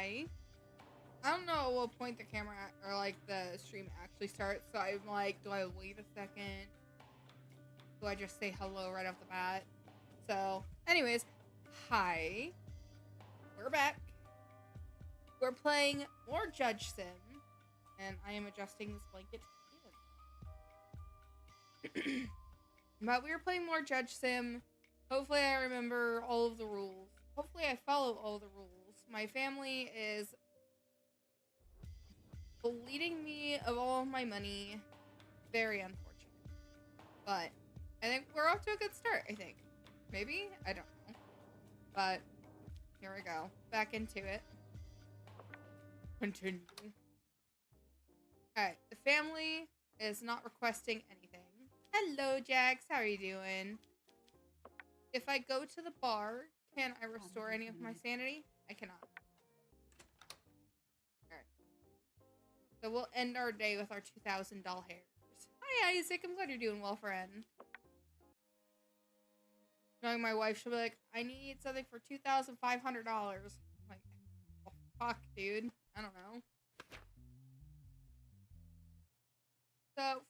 hi. I don't know at what point the camera or like the stream actually starts, so I'm like, do I wait a second? Do I just say hello right off the bat? So, anyways, hi. We're back. We're playing more JudgeSim, and I am adjusting this blanket even. But we were playing more JudgeSim. Hopefully I remember all of the rules. Hopefully I follow all the rules. My family is bleeding me of all of my money. Very unfortunate. But I think we're off to a good start, I think. Maybe? I don't know. But here we go. Back into it. Continue. Alright, the family is not requesting anything. Hello, Jax. How are you doing? If I go to the bar, can I restore any of my sanity? I cannot. Alright. So we'll end our day with our $2,000 hairs. Hi, Isaac. I'm glad you're doing well, friend. Knowing my wife, she'll be like, I need something for $2,500. I'm like, oh, fuck, dude. I don't know. So,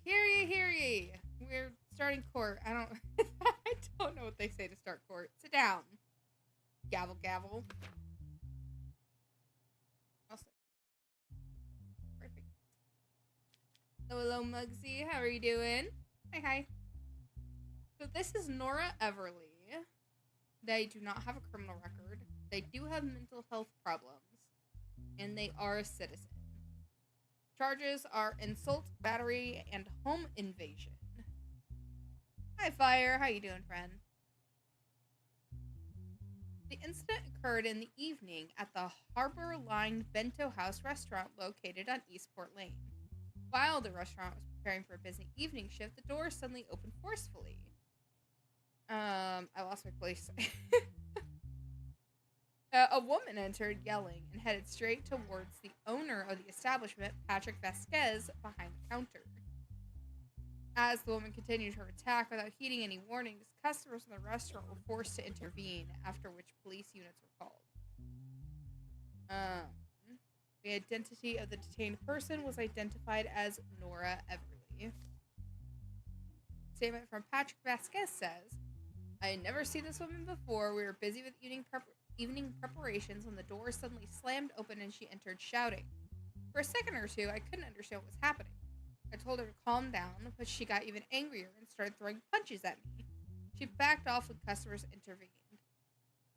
hear ye. We're starting court. I don't know what they say to start court. Sit down. Gavel, gavel. I'll sit. Perfect. Hello, Muggsy. How are you doing? Hi. So this is Nora Everly. They do not have a criminal record. They do have mental health problems. And they are a citizen. Charges are insult, battery, and home invasion. Hi, Fire. How you doing, friend? The incident occurred in the evening at the Harbor Line Bento House restaurant located on Eastport Lane. While the restaurant was preparing for a busy evening shift, the doors suddenly opened forcefully. I lost my place. A woman entered yelling and headed straight towards the owner of the establishment, Patrick Vasquez, behind the counter. As the woman continued her attack without heeding any warnings, customers in the restaurant were forced to intervene, after which police units were called. The identity of the detained person was identified as Nora Everly. Statement from Patrick Vasquez says, I had never seen this woman before. We were busy with evening preparations when the door suddenly slammed open and she entered shouting. For a second or two, I couldn't understand what was happening. I told her to calm down, but she got even angrier and started throwing punches at me. She backed off when customers intervened.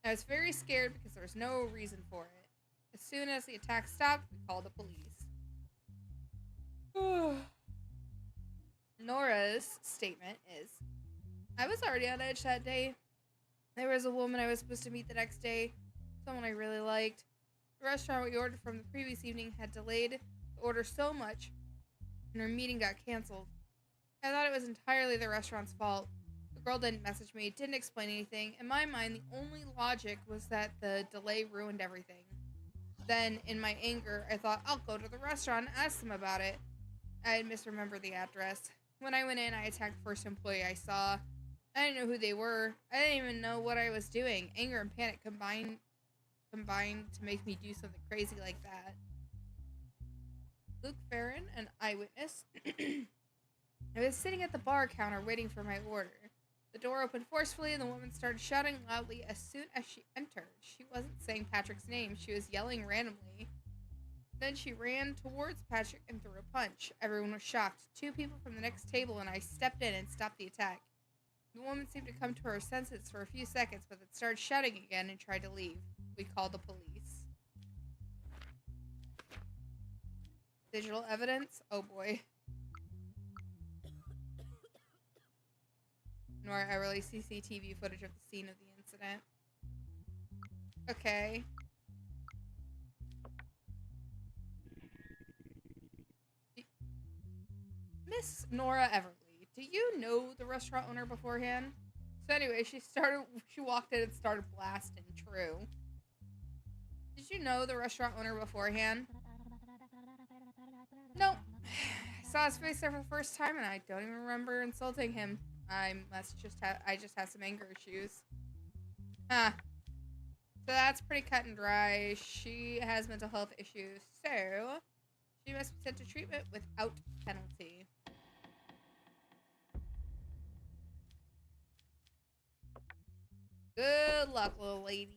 I was very scared because there was no reason for it. As soon as the attack stopped, we called the police. Nora's statement is, I was already on edge that day. There was a woman I was supposed to meet the next day, someone I really liked. The restaurant we ordered from the previous evening had delayed the order so much, and our meeting got canceled. I thought it was entirely the restaurant's fault. The girl didn't message me, didn't explain anything. In my mind, the only logic was that the delay ruined everything. Then, in my anger, I thought, I'll go to the restaurant and ask them about it. I had misremembered the address. When I went in, I attacked the first employee I saw. I didn't know who they were. I didn't even know what I was doing. Anger and panic combined to make me do something crazy like that. Luke Farron, an eyewitness. I was sitting at the bar counter waiting for my order. The door opened forcefully and the woman started shouting loudly as soon as she entered. She wasn't saying Patrick's name. She was yelling randomly. Then she ran towards Patrick and threw a punch. Everyone was shocked. 2 people from the next table and I stepped in and stopped the attack. The woman seemed to come to her senses for a few seconds, but then started shouting again and tried to leave. We called the police. Digital evidence? Oh boy. Nora Everly CCTV footage of the scene of the incident. Okay. Miss Nora Everly, do you know the restaurant owner beforehand? So anyway, she walked in and started blasting True. Did you know the restaurant owner beforehand? Nope. I saw his face there for the first time and I don't even remember insulting him. I just have some anger issues. So that's pretty cut and dry. She has mental health issues, so she must be sent to treatment without penalty. Good luck, little lady.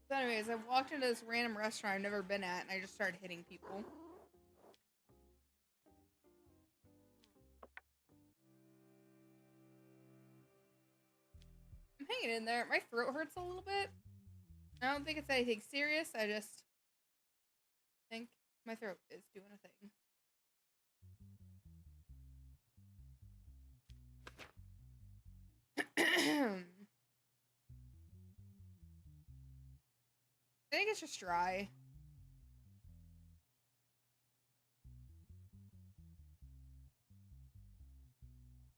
So anyways, I walked into this random restaurant I've never been at, and I just started hitting people. I'm hanging in there. My throat hurts a little bit. I don't think it's anything serious. I just think my throat is doing a thing. I think it's just dry.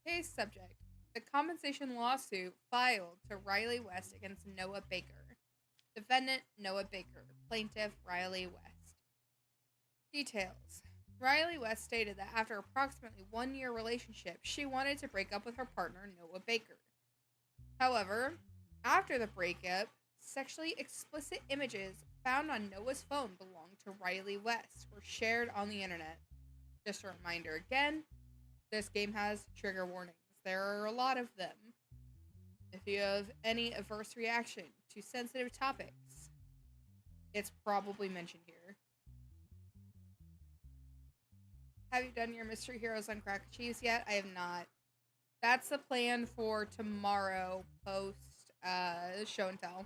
Case subject. The compensation lawsuit filed to Riley West against Noah Baker. Defendant, Noah Baker. Plaintiff, Riley West. Details. Riley West stated that after approximately 1 year relationship, she wanted to break up with her partner, Noah Baker. However, after the breakup, sexually explicit images found on Noah's phone belonged to Riley West were shared on the internet. Just a reminder again, this game has trigger warnings. There are a lot of them. If you have any adverse reaction to sensitive topics, it's probably mentioned here. Have you done your Mystery Heroes on Crack Cheese yet? I have not. That's the plan for tomorrow post show and tell.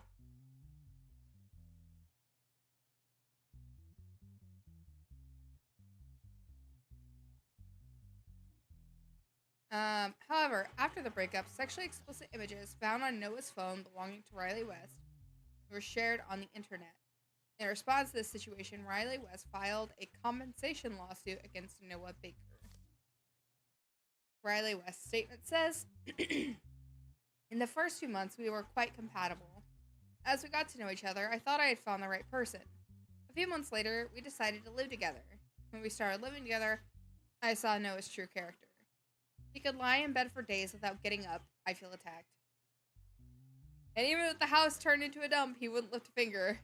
However, after the breakup, sexually explicit images found on Noah's phone belonging to Riley West were shared on the internet. In response to this situation, Riley West filed a compensation lawsuit against Noah Baker. Riley West's statement says, in the first few months, we were quite compatible. As we got to know each other, I thought I had found the right person. A few months later, we decided to live together. When we started living together, I saw Noah's true character. He could lie in bed for days without getting up. I feel attacked. And even if the house turned into a dump, he wouldn't lift a finger.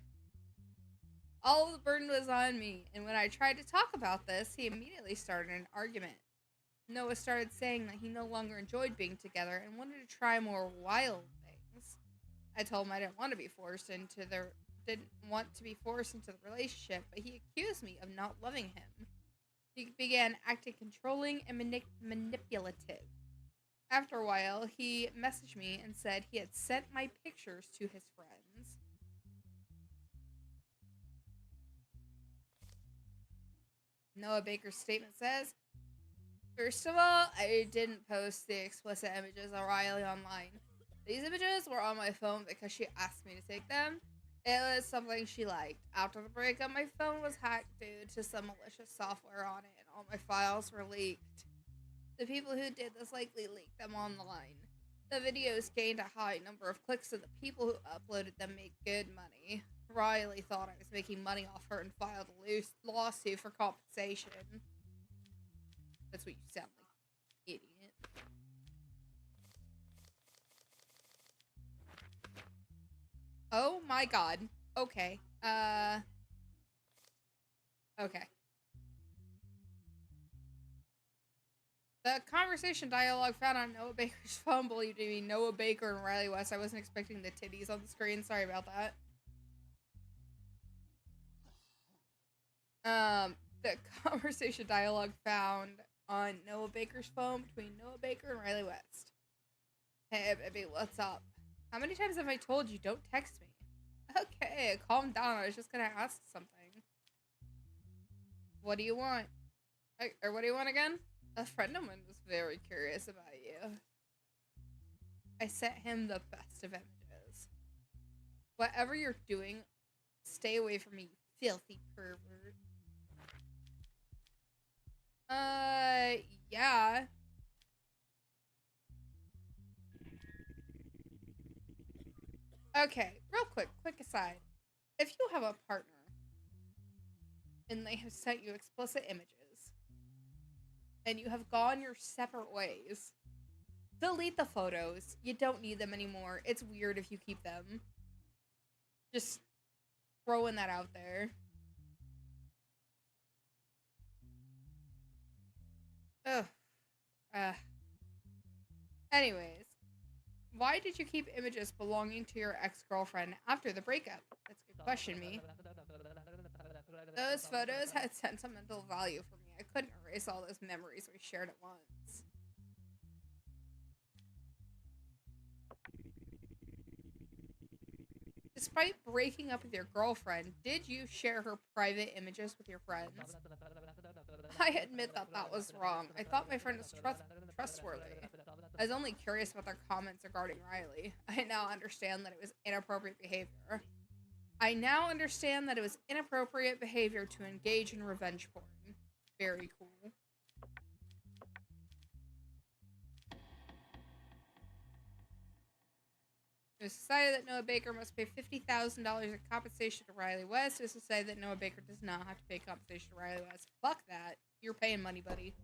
All of the burden was on me, and when I tried to talk about this, he immediately started an argument. Noah started saying that he no longer enjoyed being together and wanted to try more wild things. I told him I didn't want to be forced into the relationship, but he accused me of not loving him. He began acting controlling and manipulative. After a while, he messaged me and said he had sent my pictures to his friends. Noah Baker's statement says, first of all, I didn't post the explicit images of Riley online. These images were on my phone because she asked me to take them. It was something she liked. After the breakup, my phone was hacked due to some malicious software on it, and all my files were leaked. The people who did this likely leaked them online. The videos gained a high number of clicks, and the people who uploaded them made good money. Riley thought I was making money off her and filed a lawsuit for compensation. That's what you sound like, idiot. Oh my god. Okay. Okay. The conversation dialogue found on Noah Baker's phone believed to be Noah Baker and Riley West. I wasn't expecting the titties on the screen. Sorry about that. The conversation dialogue found on Noah Baker's phone between Noah Baker and Riley West. Hey, baby, what's up? How many times have I told you don't text me? Okay, calm down. I was just gonna ask something. What do you want? Or what do you want again? A friend of mine was very curious about you. I sent him the best of images. Whatever you're doing, stay away from me, you filthy pervert. Yeah. Okay, real quick aside. if you have a partner and they have sent you explicit images and you have gone your separate ways, delete the photos. You don't need them anymore. It's weird if you keep them. Just throwing that out there. Ugh. Anyways, why did you keep images belonging to your ex-girlfriend after the breakup? That's a good question, me. Those photos had sentimental value for me. I couldn't erase all those memories we shared at once. Despite breaking up with your girlfriend, did you share her private images with your friends? I admit that was wrong. I thought my friend was trustworthy. I was only curious about their comments regarding Riley. I now understand that it was inappropriate behavior. To engage in revenge porn. Very cool. It was decided that Noah Baker must pay $50,000 in compensation to Riley West. It was decided that Noah Baker does not have to pay compensation to Riley West. Fuck that. You're paying money, buddy.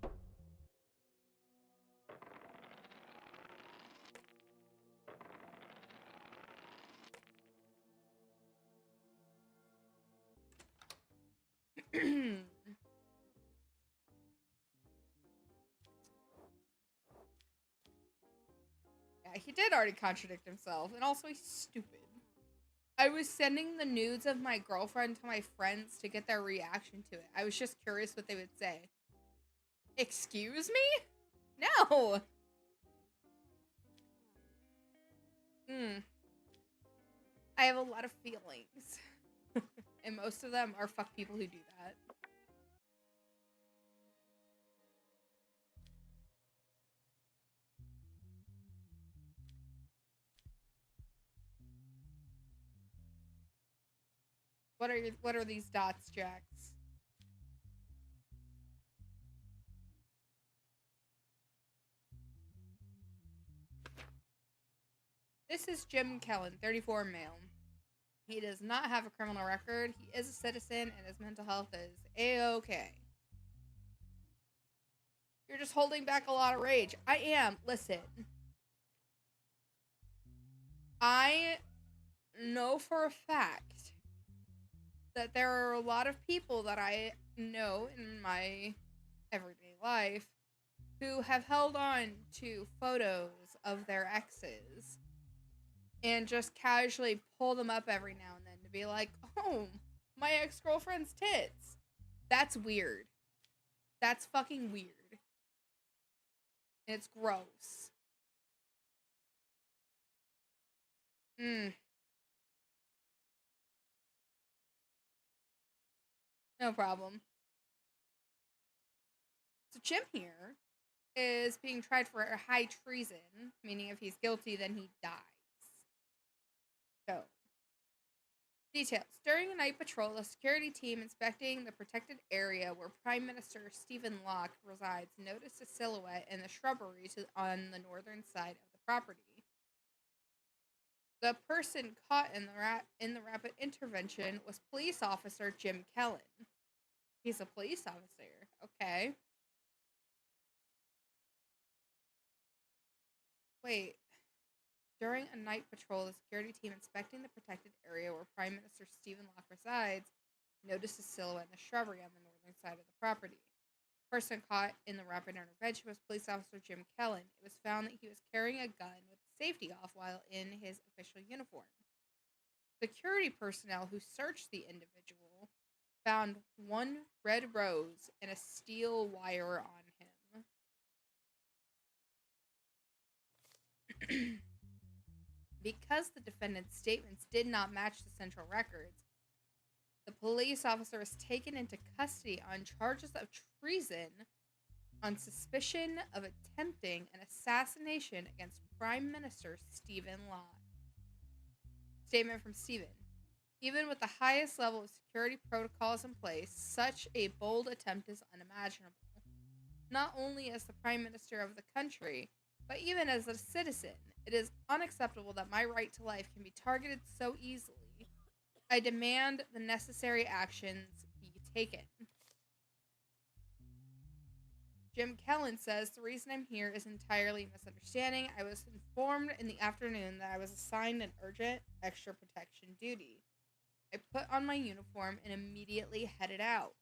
Yeah, he did already contradict himself, and also he's stupid. I was sending the nudes of my girlfriend to my friends to get their reaction to it. I was just curious what they would say. Excuse me? No! I have a lot of feelings. And most of them are fuck people who do that. What are these dots, Jax? This is Jim Kellen, 34, male. He does not have a criminal record. He is a citizen, and his mental health is A-okay. You're just holding back a lot of rage. I am. Listen. I know for a fact that there are a lot of people that I know in my everyday life who have held on to photos of their exes and just casually pull them up every now and then to be like, oh, my ex-girlfriend's tits. That's weird. That's fucking weird. It's gross. No problem. So Jim here is being tried for high treason, meaning if he's guilty, then he dies. So, details. During a night patrol, a security team inspecting the protected area where Prime Minister Stephen Locke resides noticed a silhouette in the shrubbery on the northern side of the property. The person caught in the rapid intervention was police officer Jim Kellen. He's a police officer. Okay. Wait. During a night patrol, the security team inspecting the protected area where Prime Minister Stephen Locke resides noticed a silhouette in the shrubbery on the northern side of the property. The person caught in the rapid intervention was police officer Jim Kellen. It was found that he was carrying a gun with the safety off while in his official uniform. Security personnel who searched the individual found one red rose and a steel wire on him. Because the defendant's statements did not match the central records, the police officer was taken into custody on charges of treason on suspicion of attempting an assassination against Prime Minister Stephen Locke. Statement from Stephen. Even with the highest level of security protocols in place, such a bold attempt is unimaginable. Not only as the Prime Minister of the country, but even as a citizen, it is unacceptable that my right to life can be targeted so easily. I demand the necessary actions be taken. Jim Kellen says, the reason I'm here is entirely a misunderstanding. I was informed in the afternoon that I was assigned an urgent extra protection duty. I put on my uniform and immediately headed out.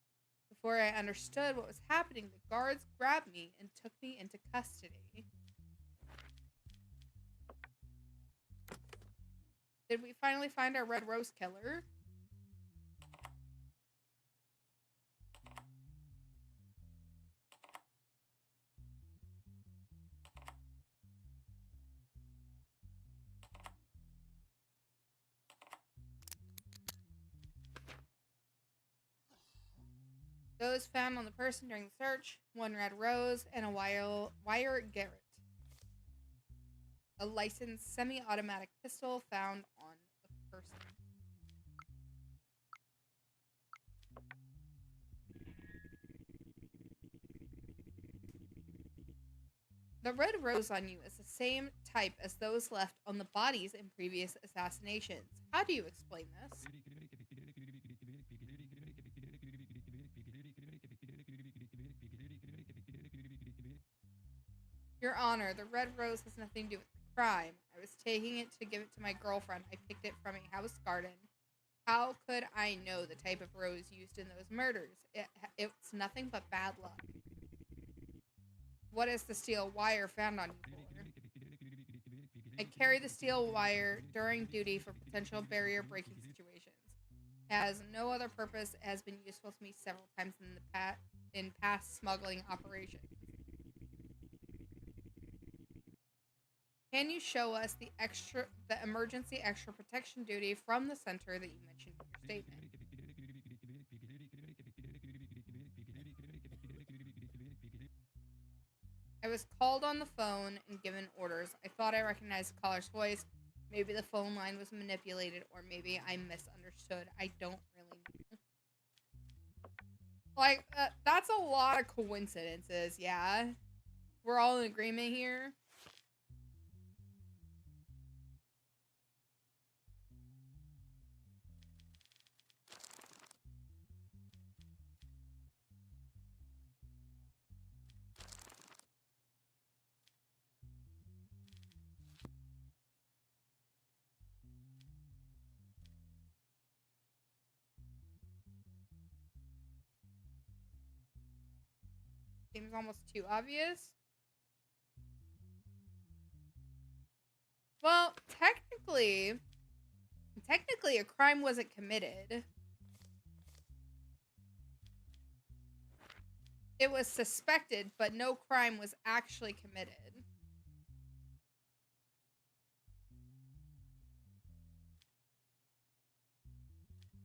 Before I understood what was happening, the guards grabbed me and took me into custody. Did we finally find our Red Rose killer? Those found on the person during the search: 1 red rose and a wire Garrett. A licensed semi-automatic pistol found on the person. The red rose on you is the same type as those left on the bodies in previous assassinations. How do you explain this? Your Honor, the red rose has nothing to do with the crime. I was taking it to give it to my girlfriend. I picked it from a house garden. How could I know the type of rose used in those murders? It's nothing but bad luck. What is the steel wire found on you for? I carry the steel wire during duty for potential barrier breaking situations. It has no other purpose. It has been useful to me several times in past smuggling operations. Can you show us the emergency extra protection duty from the center that you mentioned in your statement? I was called on the phone and given orders. I thought I recognized the caller's voice. Maybe the phone line was manipulated, or maybe I misunderstood. I don't really know. Like, that's a lot of coincidences, yeah? We're all in agreement here? Seems almost too obvious. Well, technically, a crime wasn't committed. It was suspected, but no crime was actually committed.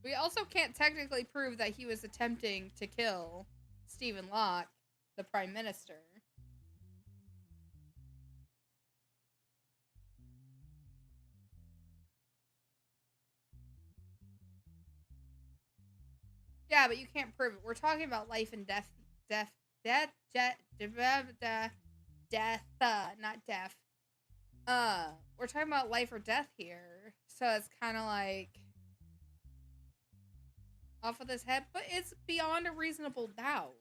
We also can't technically prove that he was attempting to kill Stephen Locke, the Prime Minister. Yeah, but you can't prove it. We're talking about life and death, not death. We're talking about life or death here, so it's kind of like off of his head, but it's beyond a reasonable doubt.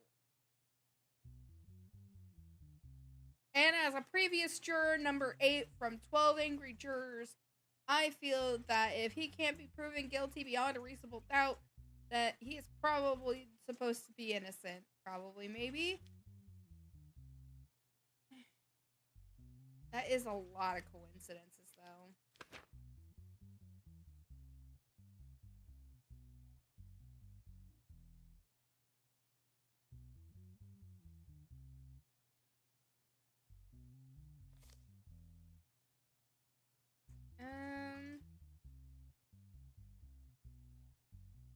And as a previous juror, number 8 from 12 Angry Jurors, I feel that if he can't be proven guilty beyond a reasonable doubt, that he is probably supposed to be innocent. Probably, maybe. That is a lot of coincidences, though.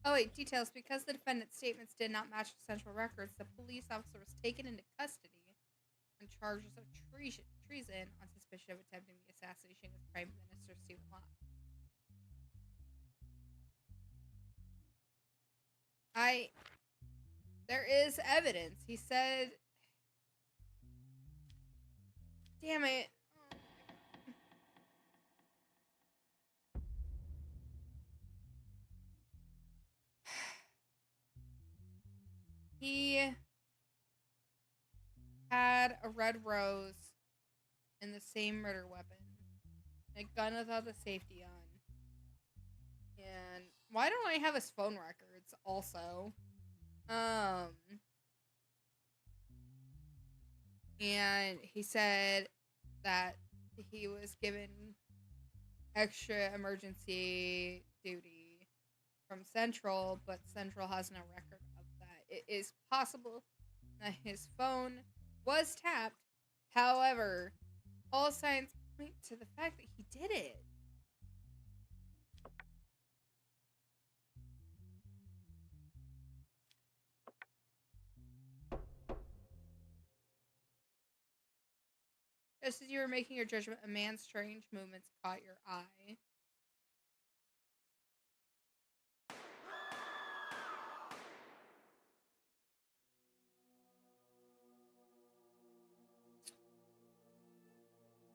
Oh wait, details. Because the defendant's statements did not match the central records, the police officer was taken into custody on charges of treason on suspicion of attempting the assassination of Prime Minister Stephen Locke. There is evidence. He said, damn it. red rose and the same murder weapon. A gun without the safety on. And why don't I have his phone records also? And he said that he was given extra emergency duty from Central, but Central has no record of that. It is possible that his phone was tapped. However, all signs point to the fact that he did it. Just as you were making your judgment, a man's strange movements caught your eye.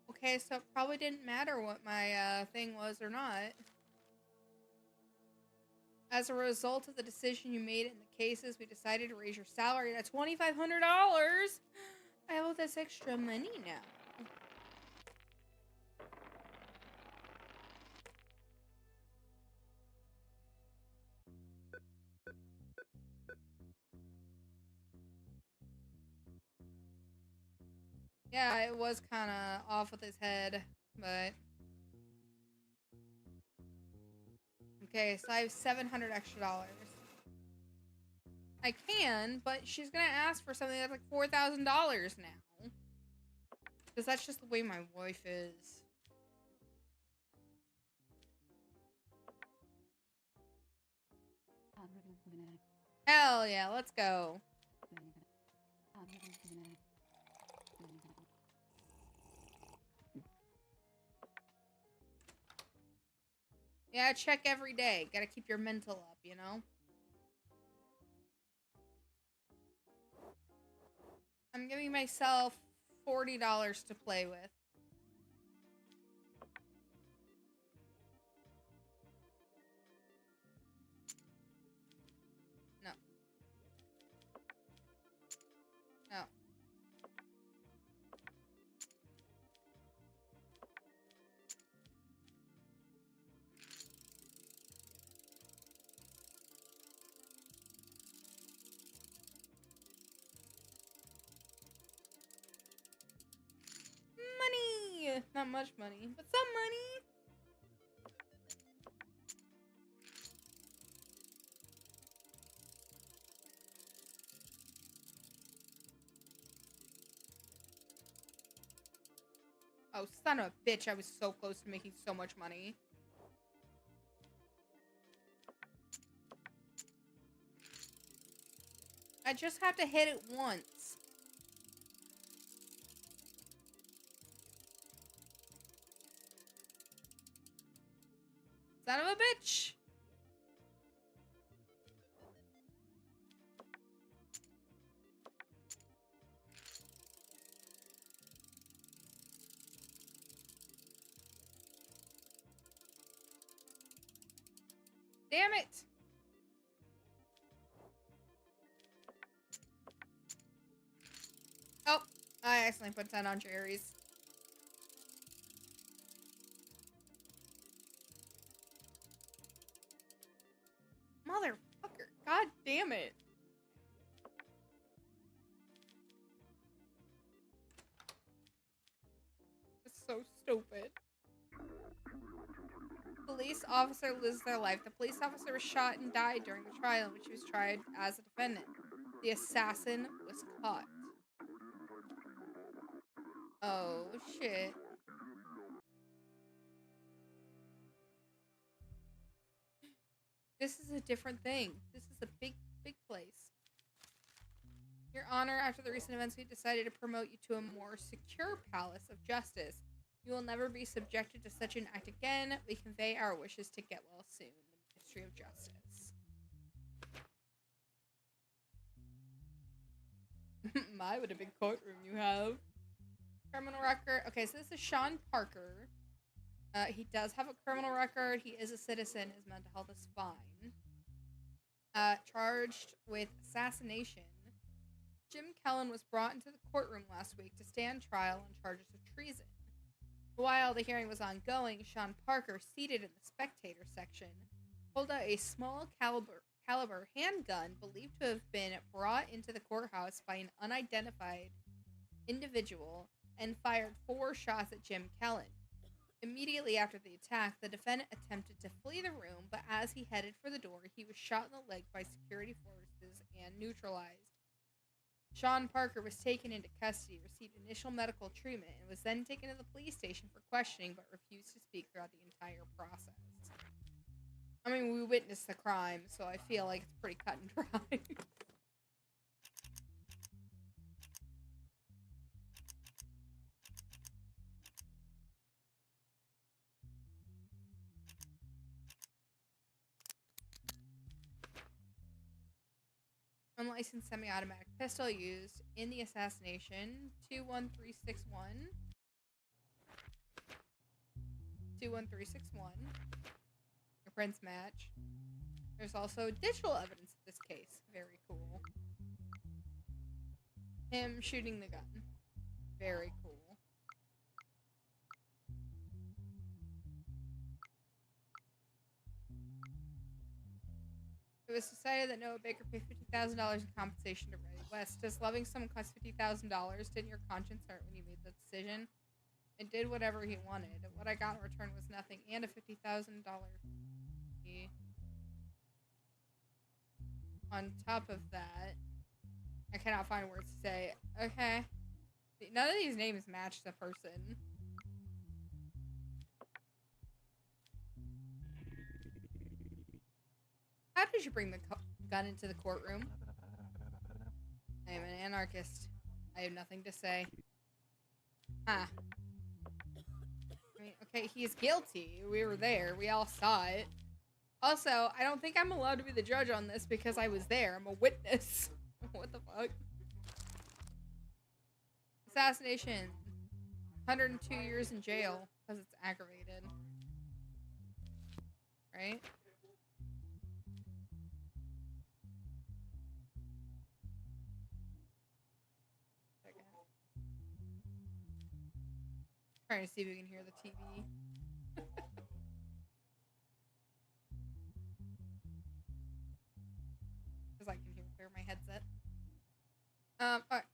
Okay, so it probably didn't matter what my thing was or not. As a result of the decision you made in the cases, we decided to raise your salary to $2,500. I have all this extra money now. Yeah, it was kind of off with his head, but... Okay, so I have $700 extra. I can, but she's gonna ask for something that's like $4,000 now. Because that's just the way my wife is. Hell yeah, let's go. Yeah, check every day. Gotta keep your mental up, you know? I'm giving myself $40 to play with. No. No. Money! Not much money, but some money. Oh, son of a bitch, I was so close to making so much money. I just have to hit it once. Son of a bitch! Damn it! Oh, I accidentally put 10 on Jerry's. Motherfucker. God damn it. It's so stupid. Police officer loses their life. The police officer was shot and died during the trial in which he was tried as a defendant. The assassin was caught. Oh, shit. This is a different thing. This is a big, big place. Your Honor, after the recent events, we decided to promote you to a more secure palace of justice. You will never be subjected to such an act again. We convey our wishes to get well soon. The Ministry of Justice. My, what a big courtroom you have. Criminal record. Okay, so this is Sean Parker. He does have a criminal record. He is a citizen. His mental health is fine. Charged with assassination. Jim Kellen was brought into the courtroom last week to stand trial on charges of treason. While the hearing was ongoing, Sean Parker, seated in the spectator section, pulled out a small caliber handgun believed to have been brought into the courthouse by an unidentified individual and fired 4 shots at Jim Kellen. Immediately after the attack, the defendant attempted to flee the room, but as he headed for the door, he was shot in the leg by security forces and neutralized. Sean Parker was taken into custody, received initial medical treatment, and was then taken to the police station for questioning, but refused to speak throughout the entire process. I mean, we witnessed the crime, so I feel like it's pretty cut and dry. Unlicensed semi-automatic pistol used in the assassination, 21361. 21361. Prints match. There's also digital evidence of this case. Very cool. Him shooting the gun. Very cool. It was decided that Noah Baker paid $50,000 in compensation to Ray West. Does loving someone cost $50,000? Didn't your conscience hurt when you made the decision? I did whatever he wanted. What I got in return was nothing and a $50,000 fee. On top of that, I cannot find words to say. Okay. None of these names match the person. How did you bring the gun into the courtroom? I am an anarchist. I have nothing to say. I mean, okay, he's guilty. We were there. We all saw it. Also, I don't think I'm allowed to be the judge on this because I was there. I'm a witness. What the fuck? Assassination. 102 years in jail because it's aggravated. Right? Second. Trying to see if we can hear the TV. Because I can hear it through my headset. Alright.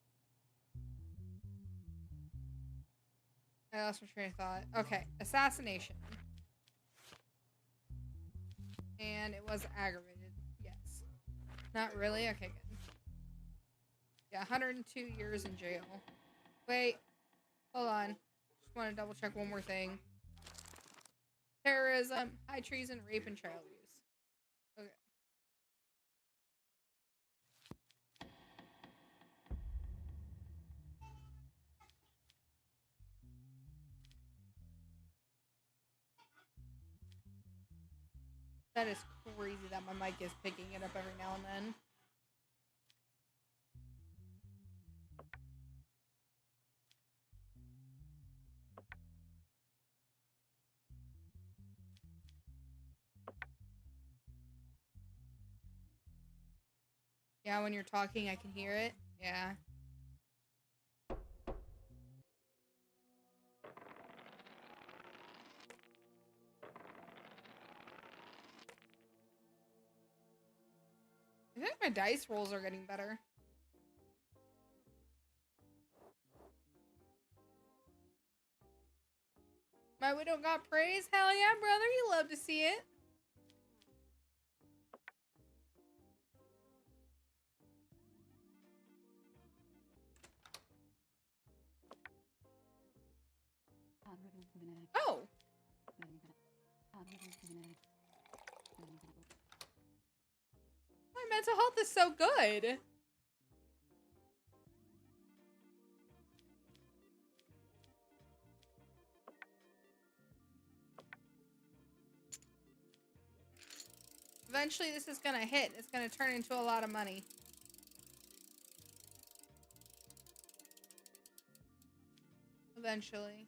I lost my train of thought. Okay, assassination. And it was aggravated. Yes. Not really? Okay, good. Yeah, 102 years in jail. Wait. Hold on. Just want to double check one more thing. Terrorism, high treason, rape, and child abuse. Okay. That is crazy that my mic is picking it up every now and then. Yeah, when you're talking, I can hear it. Yeah. I think my dice rolls are getting better. My widow got praise? Hell yeah, brother. You love to see it. Oh. My mental health is so good. Eventually this is gonna hit. It's gonna turn into a lot of money. Eventually.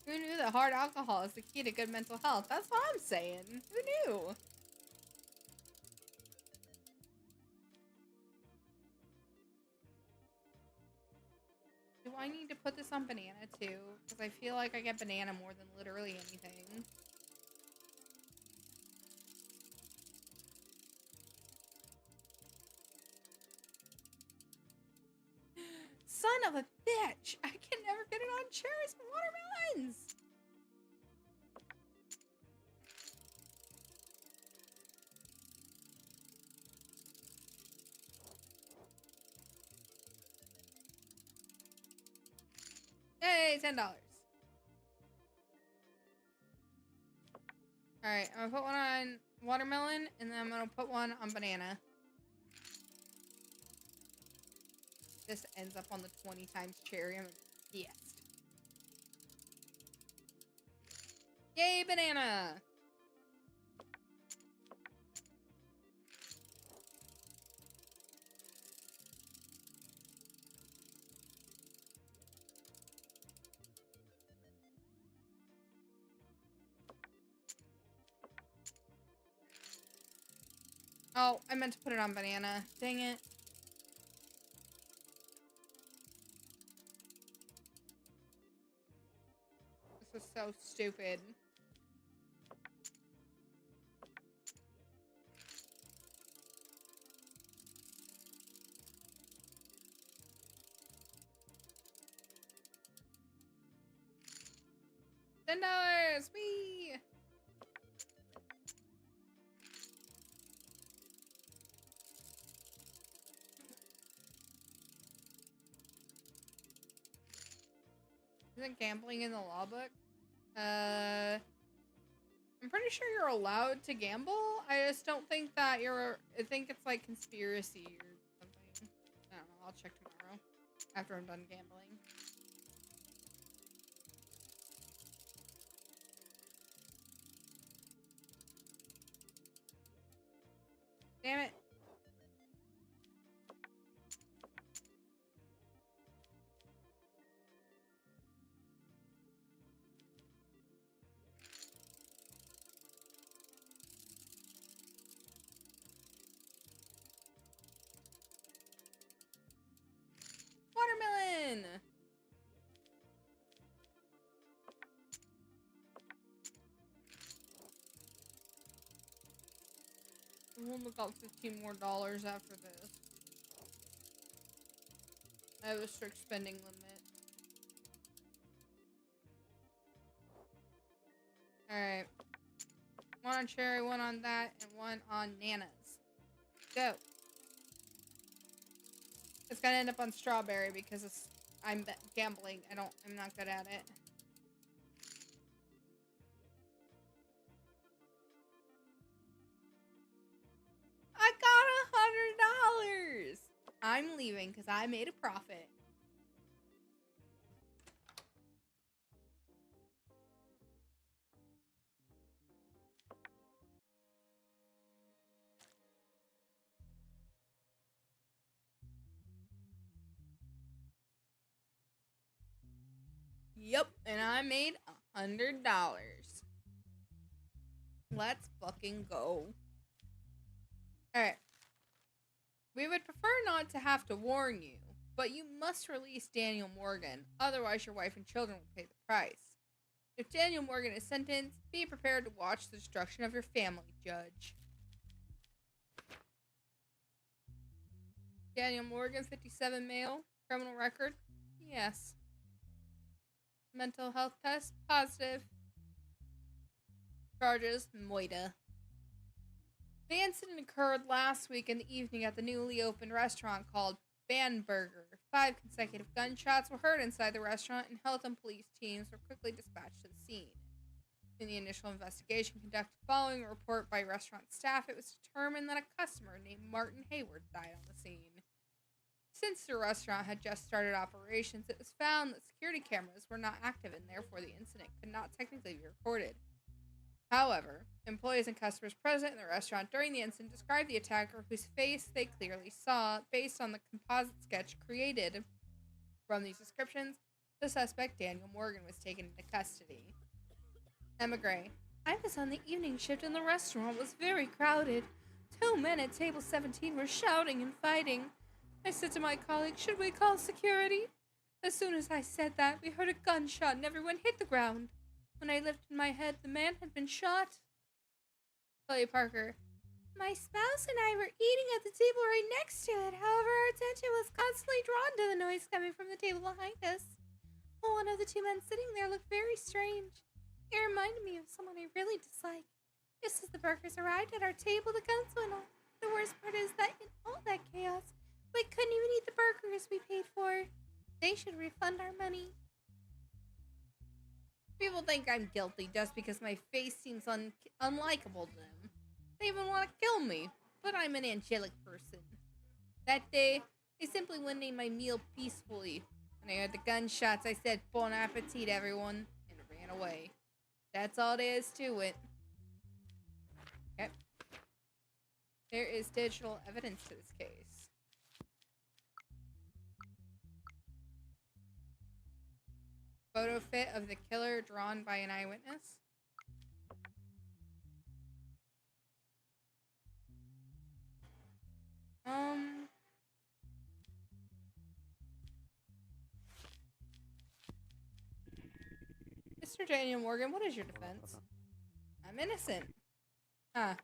Who knew that hard alcohol is the key to good mental health? That's what I'm saying. Who knew? Do I need to put this on banana too? Because I feel like I get banana more than literally anything. Son of a bitch! I can never get it on cherries and watermelons! Yay, $10. Alright, I'm gonna put one on watermelon, and then I'm gonna put one on banana. This ends up on the 20 times cherry. I'm pissed. Yay, banana! Oh, I meant to put it on banana. Dang it. This is so stupid. $10! Whee! Isn't gambling in the law book? I'm pretty sure you're allowed to gamble. I just don't think that you're... I think it's like conspiracy or something. I don't know. I'll check tomorrow after I'm done gambling. Damn it. Watermelon! We'll look up $15 more after this. I have a strict spending limit. Alright. One on cherry, one on that, and one on nanas. Go. It's gonna end up on strawberry because I'm gambling. I'm not good at it. I got $100! I'm leaving because I made a profit. Yep, and I made $100. Let's fucking go. Alright. We would prefer not to have to warn you, but you must release Daniel Morgan, otherwise your wife and children will pay the price. If Daniel Morgan is sentenced, be prepared to watch the destruction of your family, Judge. Daniel Morgan, 57 male, criminal record? Yes. Mental health test? Positive. Charges? Moida. The incident occurred last week in the evening at the newly opened restaurant called Banburger. 5 consecutive gunshots were heard inside the restaurant, and health and police teams were quickly dispatched to the scene. In the initial investigation conducted following a report by restaurant staff, it was determined that a customer named Martin Hayward died on the scene. Since the restaurant had just started operations, it was found that security cameras were not active and therefore the incident could not technically be recorded. However, employees and customers present in the restaurant during the incident described the attacker, whose face they clearly saw, based on the composite sketch created from these descriptions. The suspect, Daniel Morgan, was taken into custody. Emma Gray. I was on the evening shift and the restaurant was very crowded. 2 men at table 17 were shouting and fighting. I said to my colleague, should we call security? As soon as I said that, we heard a gunshot and everyone hit the ground. When I lifted my head, the man had been shot. Chloe Parker. My spouse and I were eating at the table right next to it. However, our attention was constantly drawn to the noise coming from the table behind us. One of the 2 men sitting there looked very strange. It reminded me of someone I really dislike. Just as the burgers arrived at our table, the guns went off. The worst part is that in all that chaos, we couldn't even eat the burgers we paid for. They should refund our money. People think I'm guilty just because my face seems unlikable to them. They even want to kill me, but I'm an angelic person. That day, I simply went and ate my meal peacefully. When I heard the gunshots, I said, Bon appetit, everyone, and ran away. That's all there is to it. Okay. There is digital evidence to this case. Photo fit of the killer drawn by an eyewitness. Mr. Daniel Morgan, what is your defense? I'm innocent. Huh.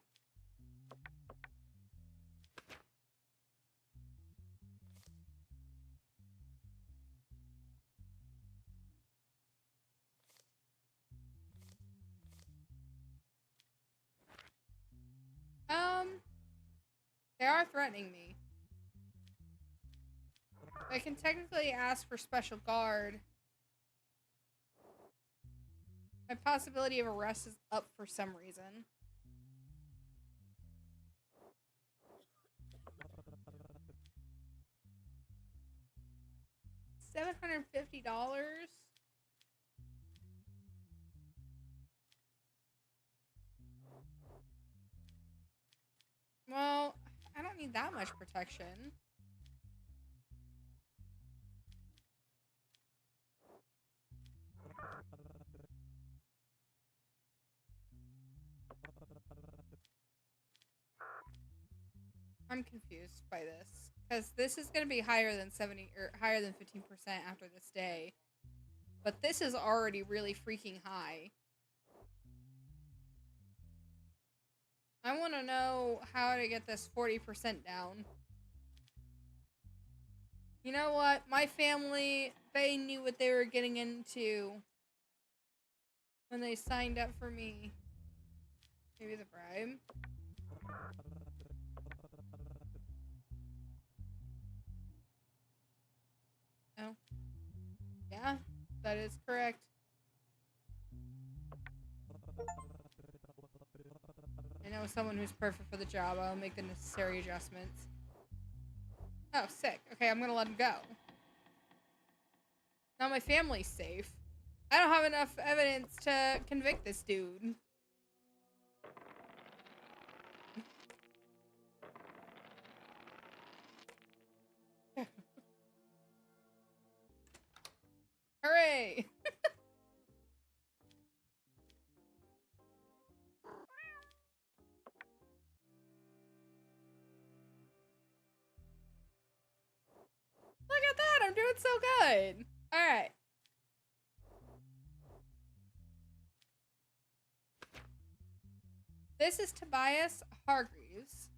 They are threatening me. I can technically ask for special guard. My possibility of arrest is up for some reason. $750? Well, I don't need that much protection. I'm confused by this because this is going to be higher than 70 or higher than 15% after this day. But this is already really freaking high. I want to know how to get this 40% down. You know what? My family, they knew what they were getting into when they signed up for me. Maybe the bribe. No. Yeah, that is correct. I know someone who's perfect for the job. I'll make the necessary adjustments. Oh, sick. Okay, I'm gonna let him go. Now my family's safe. I don't have enough evidence to convict this dude. Hooray! Look at that! I'm doing so good! Alright. This is Tobias Hargreaves.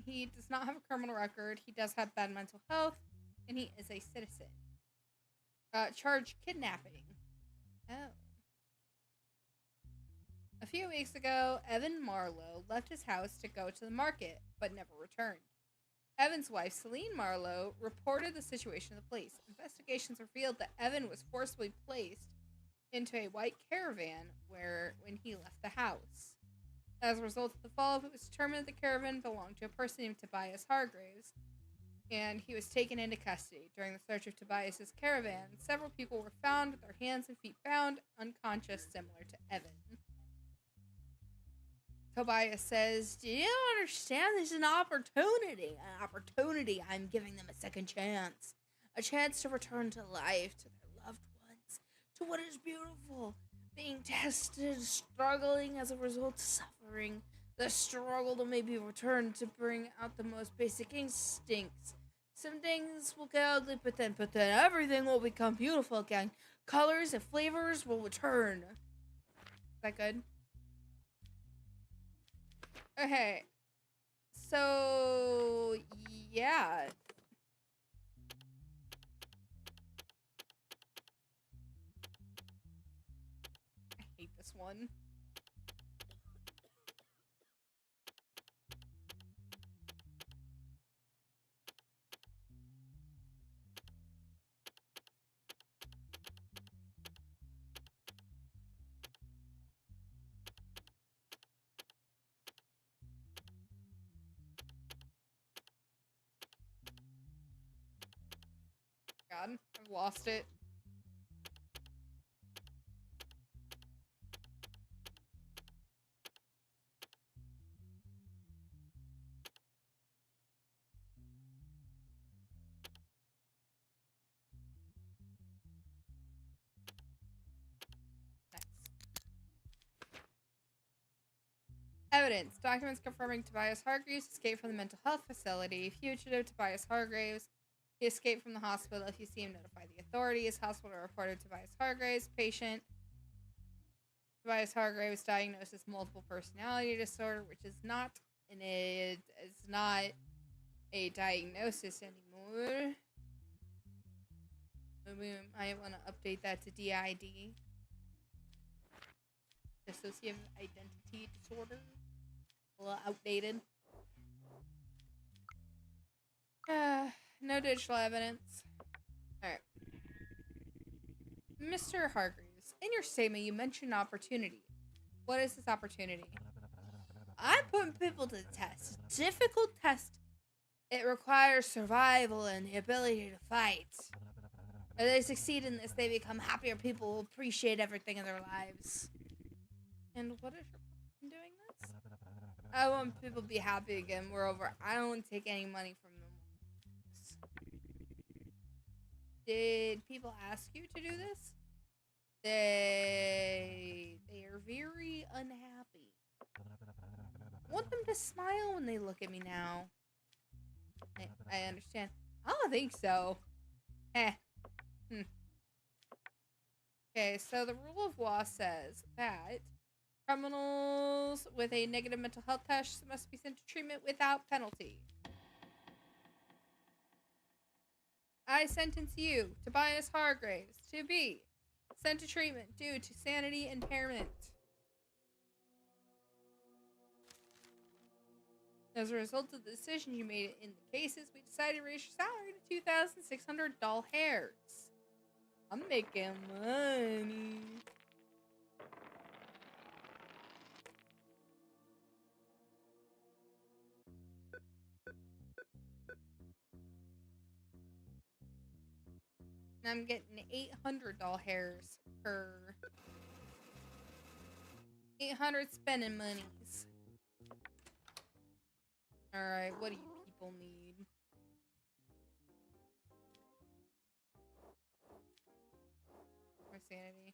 He does not have a criminal record. He does have bad mental health. And he is a citizen. Charged kidnapping. Oh. A few weeks ago, Evan Marlowe left his house to go to the market, but never returned. Evan's wife, Celine Marlowe, reported the situation to the police. Investigations revealed that Evan was forcibly placed into a white caravan when he left the house. As a result of the follow-up, it was determined that the caravan belonged to a person named Tobias Hargreaves, and he was taken into custody. During the search of Tobias's caravan, several people were found with their hands and feet bound, unconscious, similar to Evan. Tobias says, "Do you understand? This is an opportunity. An opportunity. I'm giving them a second chance. A chance to return to life, to their loved to what is beautiful, being tested, struggling as a result of suffering, the struggle to maybe return to bring out the most basic instincts. Some things will get ugly, but then everything will become beautiful again. Colors and flavors will return. Is that good? Okay. So, yeah. I hate this one. God, I've lost it. Nice. Evidence. Documents confirming Tobias Hargreaves escaped from the mental health facility. Fugitive Tobias Hargreaves. He escaped from the hospital. If you see him, notify the authorities. Hospital reported Tobias Hargreaves. Patient. Tobias Hargreaves diagnosed with multiple personality disorder, which is not it's not a diagnosis anymore. We might want to update that to DID. Dissociative identity disorder. A little outdated. No digital evidence. Alright. Mr. Hargreaves, in your statement you mentioned opportunity. What is this opportunity? I'm putting people to the test. Difficult test. It requires survival and the ability to fight. If they succeed in this, they become happier people who appreciate everything in their lives. And what is your point in doing this? I want people to be happy again. Moreover, I don't take any money from them. Did people ask you to do this? They are very unhappy. I want them to smile when they look at me now. I understand. I don't think so. Okay, so the rule of law says that criminals with a negative mental health test must be sent to treatment without penalty. I sentence you, Tobias Hargreaves, to be sent to treatment due to sanity impairment. As a result of the decision you made in the cases, we decided to raise your salary to 2,600 doll hairs. I'm making money. And I'm getting 800 doll hairs per 800 spending monies. Alright, what do you people need? My sanity.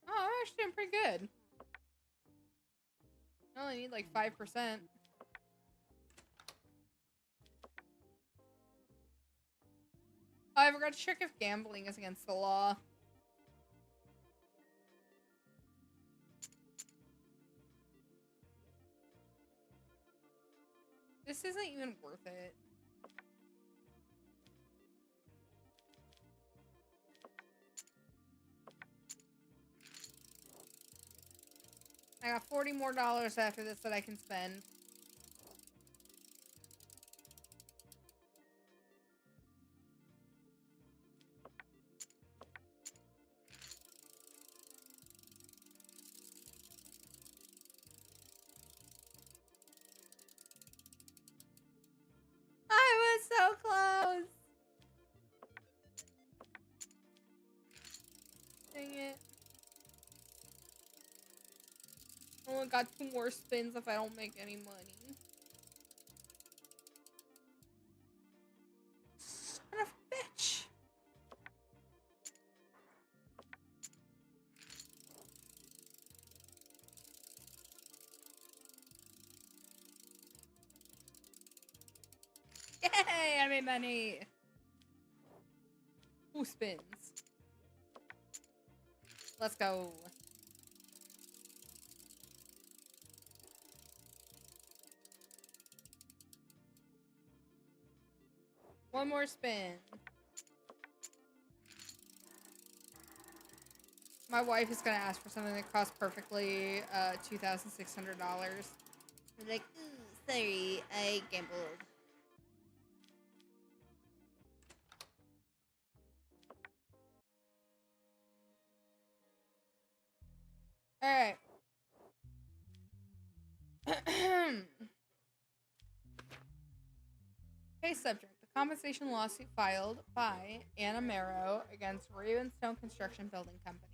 Oh, I'm actually doing pretty good. I only need like 5%. Oh, I forgot to check if gambling is against the law. This isn't even worth it. I got $40 more after this that I can spend. I was so close. Dang it. I only got 2 more spins if I don't make any money. Son of a bitch. me money. Who spins? Let's go. One more spin. My wife is gonna ask for something that costs perfectly $2,600. I'm like, ooh, sorry, I gambled. Alright. Case subject. The compensation lawsuit filed by Anna Marrow against Ravenstone Construction Building Company.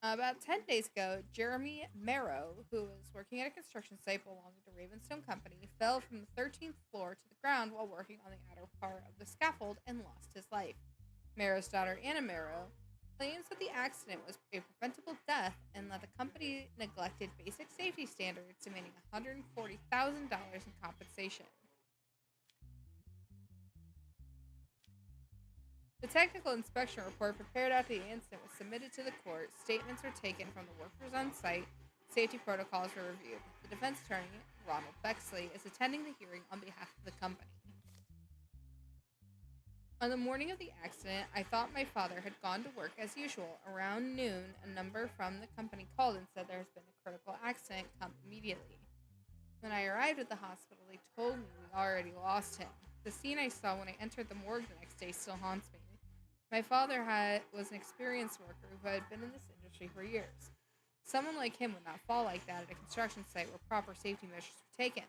About 10 days ago, Jeremy Marrow, who was working at a construction site belonging to Ravenstone Company, fell from the 13th floor to the ground while working on the outer part of the scaffold and lost his life. Marrow's daughter, Anna Marrow, claims that the accident was a preventable death and that the company neglected basic safety standards, demanding $140,000 in compensation. The technical inspection report prepared after the incident was submitted to the court. Statements were taken from the workers on site. Safety protocols were reviewed. The defense attorney, Ronald Bexley, is attending the hearing on behalf of the company. On the morning of the accident, I thought my father had gone to work as usual. Around noon, a number from the company called and said there has been a critical accident. Come immediately. When I arrived at the hospital, they told me we already lost him. The scene I saw when I entered the morgue the next day still haunts me. My father was an experienced worker who had been in this industry for years. Someone like him would not fall like that at a construction site where proper safety measures were taken.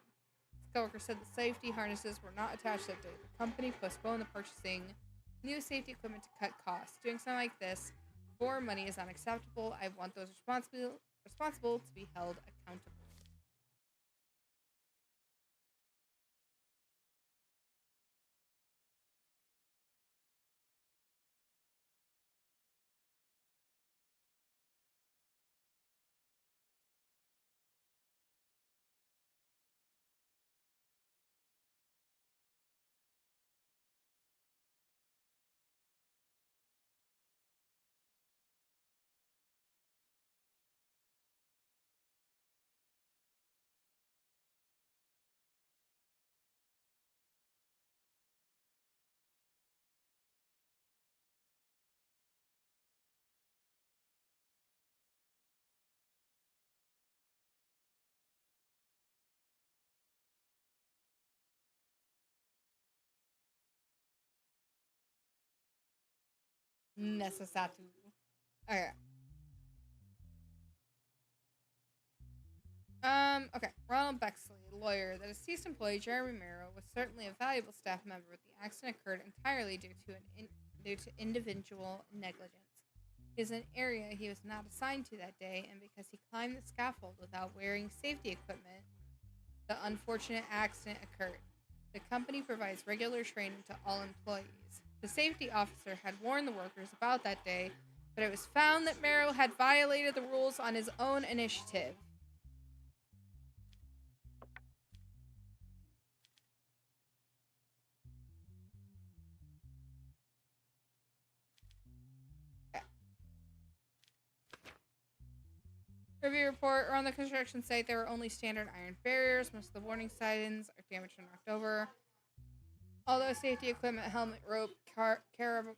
His coworker said the safety harnesses were not attached that day. The company postponed the purchasing new safety equipment to cut costs. Doing something like this for money is unacceptable. I want those responsible to be held accountable. Necessatu. Okay. Okay. Ronald Bexley, lawyer. The deceased employee, Jeremy Marrow, was certainly a valuable staff member, but the accident occurred entirely due to individual negligence. It is an area he was not assigned to that day, and because he climbed the scaffold without wearing safety equipment, the unfortunate accident occurred. The company provides regular training to all employees. The safety officer had warned the workers about that day, but it was found that Marrow had violated the rules on his own initiative. Review report. Around the construction site, there were only standard iron barriers. Most of the warning signs are damaged or knocked over. Although safety equipment, helmet, rope, etc.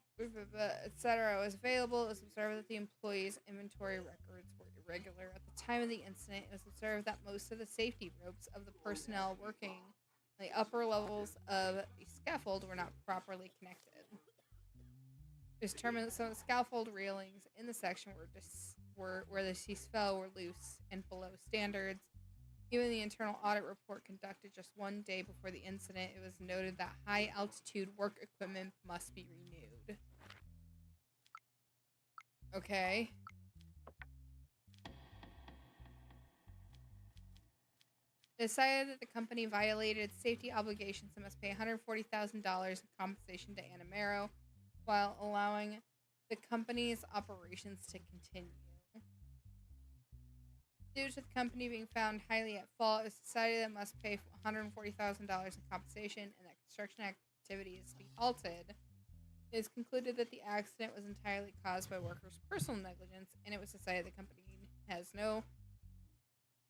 was available, it was observed that the employees' inventory records were irregular. At the time of the incident, it was observed that most of the safety ropes of the personnel working on the upper levels of the scaffold were not properly connected. It was determined that some of the scaffold railings in the section where the deceased fell were loose and below standards. Even the internal audit report conducted just one day before the incident, it was noted that high altitude work equipment must be renewed. Okay. Decided that the company violated its safety obligations and must pay $140,000 in compensation to Anna Marrow while allowing the company's operations to continue. Due to the company being found highly at fault, it's decided that it must pay $140,000 in compensation and that construction activities be halted. It is concluded that the accident was entirely caused by workers' personal negligence, and it was decided the company has no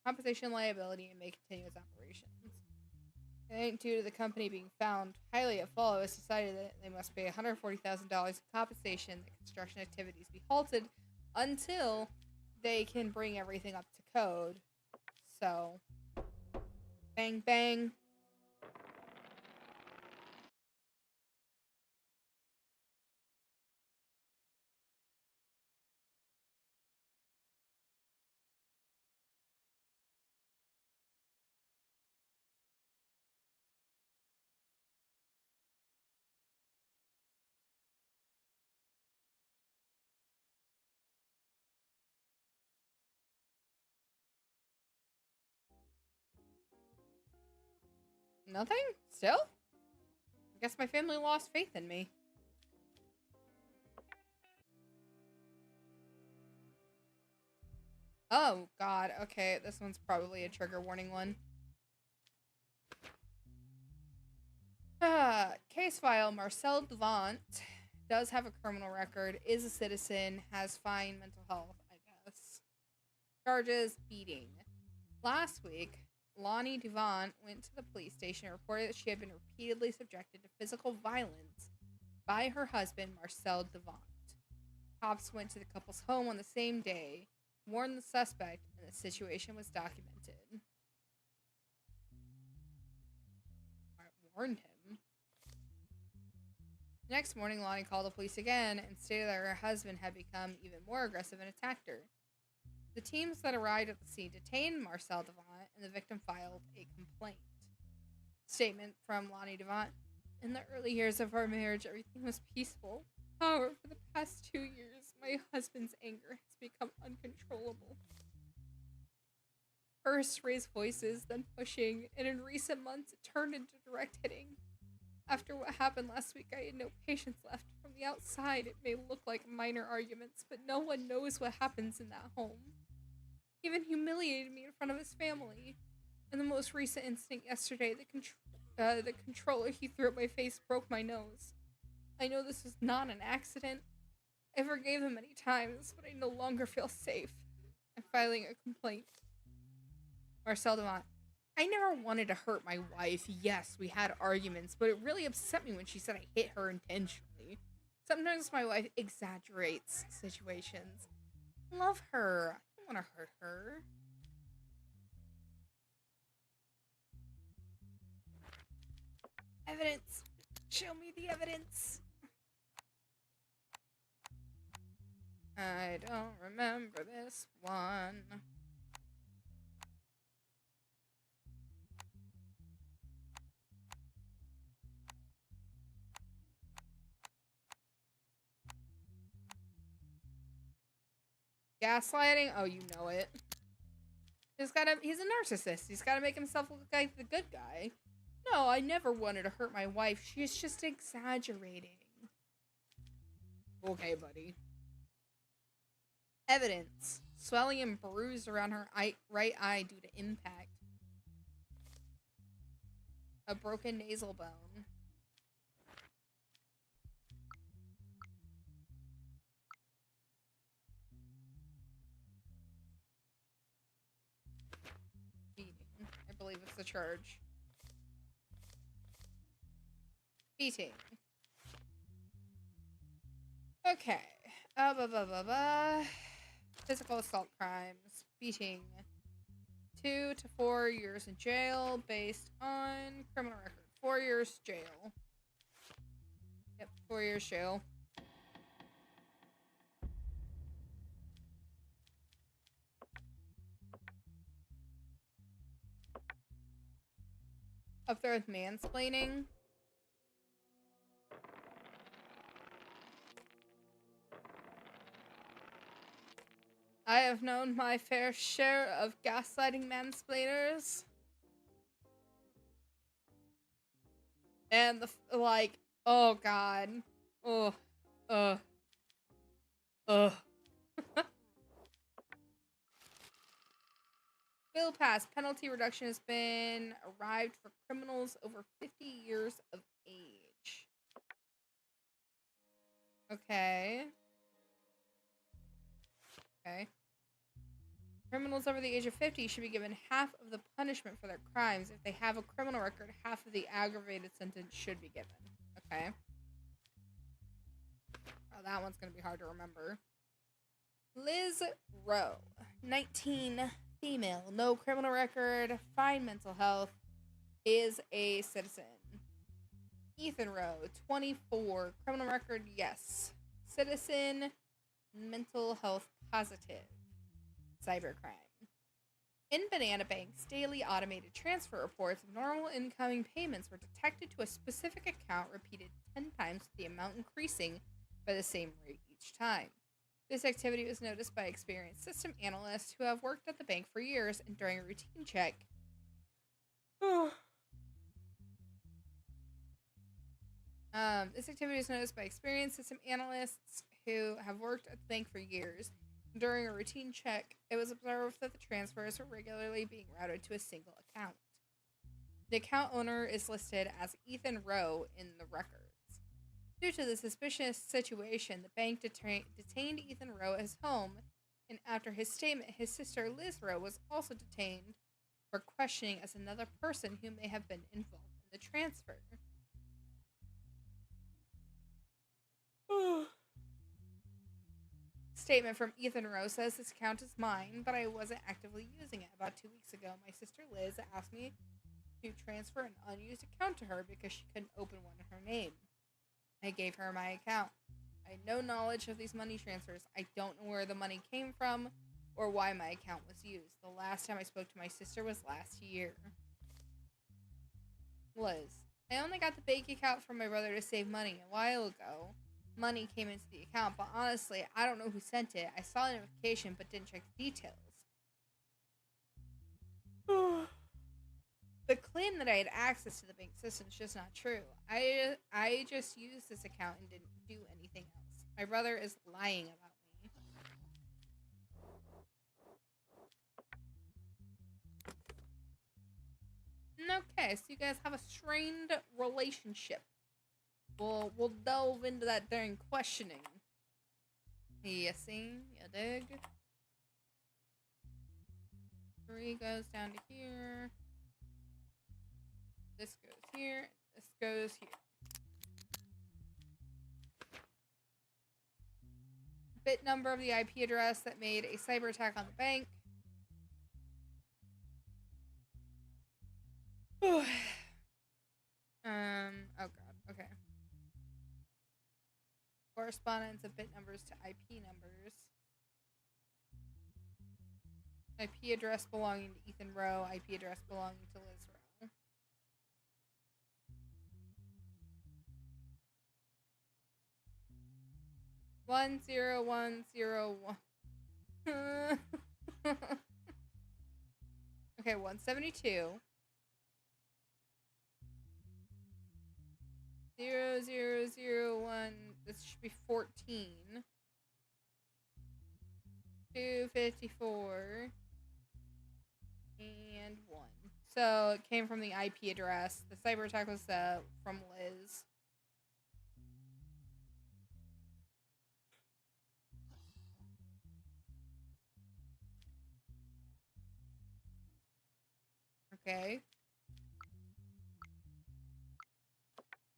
compensation liability and may continue its operations. Due to the company being found highly at fault, it was decided that they must pay $140,000 in compensation, that construction activities be halted until they can bring everything up to code. So, bang, bang. Nothing? Still? I guess my family lost faith in me. Oh, God. Okay, this one's probably a trigger warning one. Case file. Marcel Devant does have a criminal record, is a citizen, has fine mental health, I guess. Charges, beating. Last week, Lonnie Devant went to the police station and reported that she had been repeatedly subjected to physical violence by her husband, Marcel Devant. Cops went to the couple's home on the same day, warned the suspect, and the situation was documented. I warned him. The next morning, Lonnie called the police again and stated that her husband had become even more aggressive and attacked her. The teams that arrived at the scene detained Marcel Devant, and the victim filed a complaint. Statement from Lonnie Devant. In the early years of our marriage, everything was peaceful. However, for the past 2 years, my husband's anger has become uncontrollable. First raised voices, then pushing, and in recent months it turned into direct hitting. After what happened last week, I had no patience left. From the outside, it may look like minor arguments, but no one knows what happens in that home. He even humiliated me in front of his family. In the most recent incident yesterday, the controller he threw at my face broke my nose. I know this was not an accident. I forgave him many times, but I no longer feel safe. I'm filing a complaint. Marcel Devant. I never wanted to hurt my wife. Yes, we had arguments, but it really upset me when she said I hit her intentionally. Sometimes my wife exaggerates situations. Love her. I don't want to hurt her. Evidence. Show me the evidence. I don't remember this one. Gaslighting? Oh, you know it. He's a narcissist. He's gotta make himself look like the good guy. No, I never wanted to hurt my wife. She's just exaggerating. Okay, buddy. Evidence. Swelling and bruise around her right eye due to impact. A broken nasal bone. Beating. I believe it's the charge. Beating. Okay. Physical assault crimes. Beating. 2 to 4 years in jail based on criminal record. 4 years jail. Yep, 4 years jail. Up there with mansplaining. I have known my fair share of gaslighting mansplainers. And oh god. Oh. Ugh. passed. Penalty reduction has been arrived for criminals over 50 years of age. Okay. Okay. Criminals over the age of 50 should be given half of the punishment for their crimes. If they have a criminal record, half of the aggravated sentence should be given. Okay. Oh, that one's going to be hard to remember. Liz Rowe, 19, female, no criminal record, fine mental health, is a citizen. Ethan Rowe, 24, criminal record, yes. Citizen, mental health positive. Cybercrime. In Banana Bank's daily automated transfer reports, normal incoming payments were detected to a specific account repeated 10 times, with the amount increasing by the same rate each time. This activity was noticed by experienced system analysts who have worked at the bank for years, and during a routine check, this activity was noticed by experienced system analysts who have worked at the bank for years. During a routine check, it was observed that the transfers were regularly being routed to a single account. The account owner is listed as Ethan Rowe in the records. Due to the suspicious situation, the bank detained Ethan Rowe at his home, and after his statement, his sister Liz Rowe was also detained for questioning as another person who may have been involved in the transfer. Statement from Ethan Rowe says, "This account is mine, but I wasn't actively using it. About 2 weeks ago, my sister Liz asked me to transfer an unused account to her because she couldn't open one in her name. I gave her my account. I had no knowledge of these money transfers. I don't know where the money came from or why my account was used. The last time I spoke to my sister was last year." Liz, I only got the bank account from my brother to save money a while ago. Money came into the account, but honestly, I don't know who sent it. I saw the notification, but didn't check the details. The claim that I had access to the bank system is just not true. I just used this account and didn't do anything else. My brother is lying about me. Okay, so you guys have a strained relationship. We'll delve into that during questioning. You see? You dig? 3 goes down to here. This goes here. This goes here. Bit number of the IP address that made a cyber attack on the bank. Oh god, okay. Correspondence of bit numbers to IP numbers. IP address belonging to Ethan Rowe. IP address belonging to Liz Rowe. One 10101. Okay, 172. 0001. This should be 14. 254. And 1. So it came from the IP address. The cyber attack was from Liz. Okay.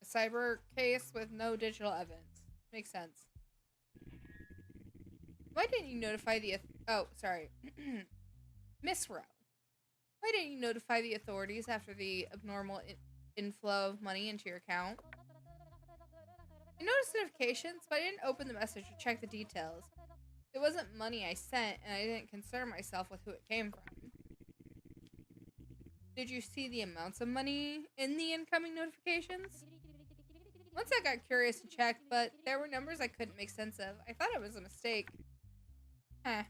A cyber case with no digital evidence. Makes sense. Why didn't you notify the... Oh, sorry. Miss Rowe. Why didn't you notify the authorities after the abnormal inflow of money into your account? I noticed notifications, but I didn't open the message or check the details. It wasn't money I sent, and I didn't concern myself with who it came from. Did you see the amounts of money in the incoming notifications? Once I got curious and checked, but there were numbers I couldn't make sense of. I thought it was a mistake. Huh.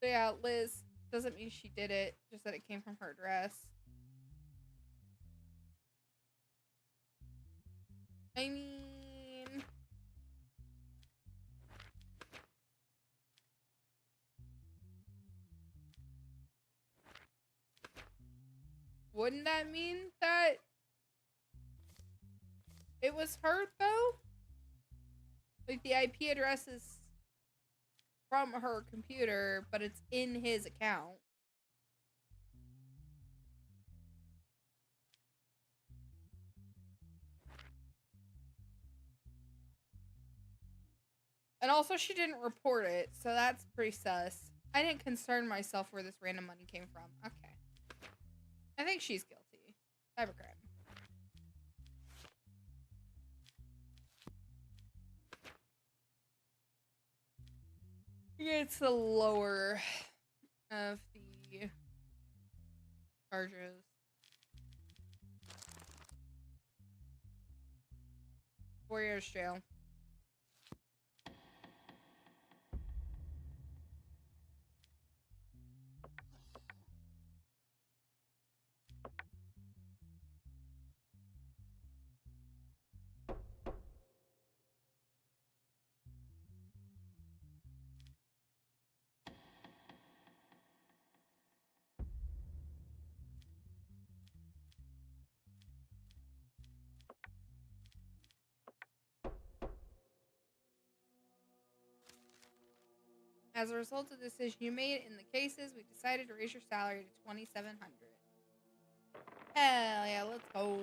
So yeah, Liz, doesn't mean she did it, just that it came from her address. I mean... wouldn't that mean that it was her, though? Like, the IP address is from her computer, but it's in his account. And also, she didn't report it, so that's pretty sus. I didn't concern myself where this random money came from. Okay. I think she's guilty. Cybercrime. It's the lower of the charges. 4 years jail. As a result of the decision you made in the cases, we decided to raise your salary to $2,700. Hell yeah, let's go.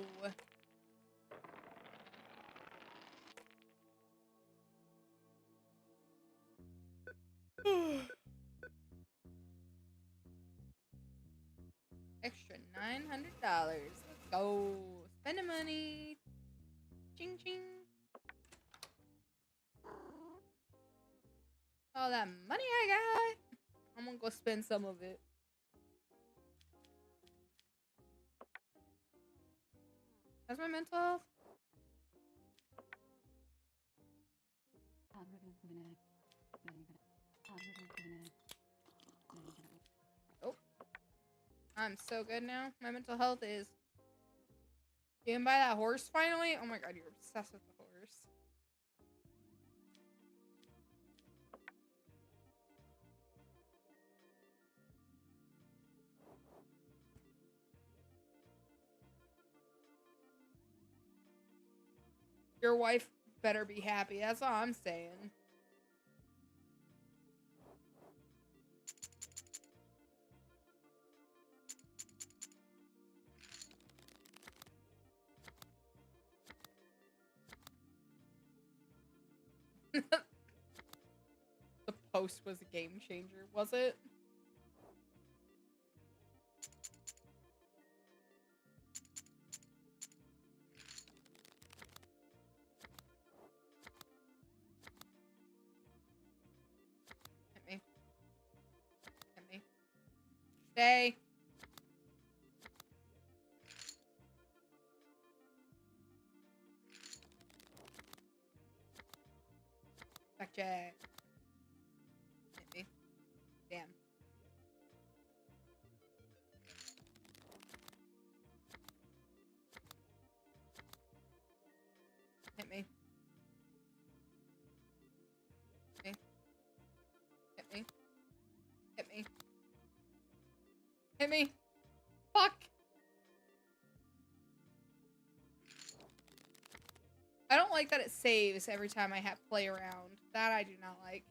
Extra $900. Let's go. Spending money. Ching ching. All that money I got, I'm gonna go spend some of it. How's my mental health? Oh. I'm so good now. My mental health is... You can buy that horse finally? Oh my god, you're obsessed with the horse. Your wife better be happy. That's all I'm saying. The post was a game changer, was it? Hit me. Hit me. Stay. Blackjack. Hit me. Damn. Hit me. Hit me. Hit me. Hit me. Hit me. Fuck. I don't like that it saves every time I have play around. That I do not like.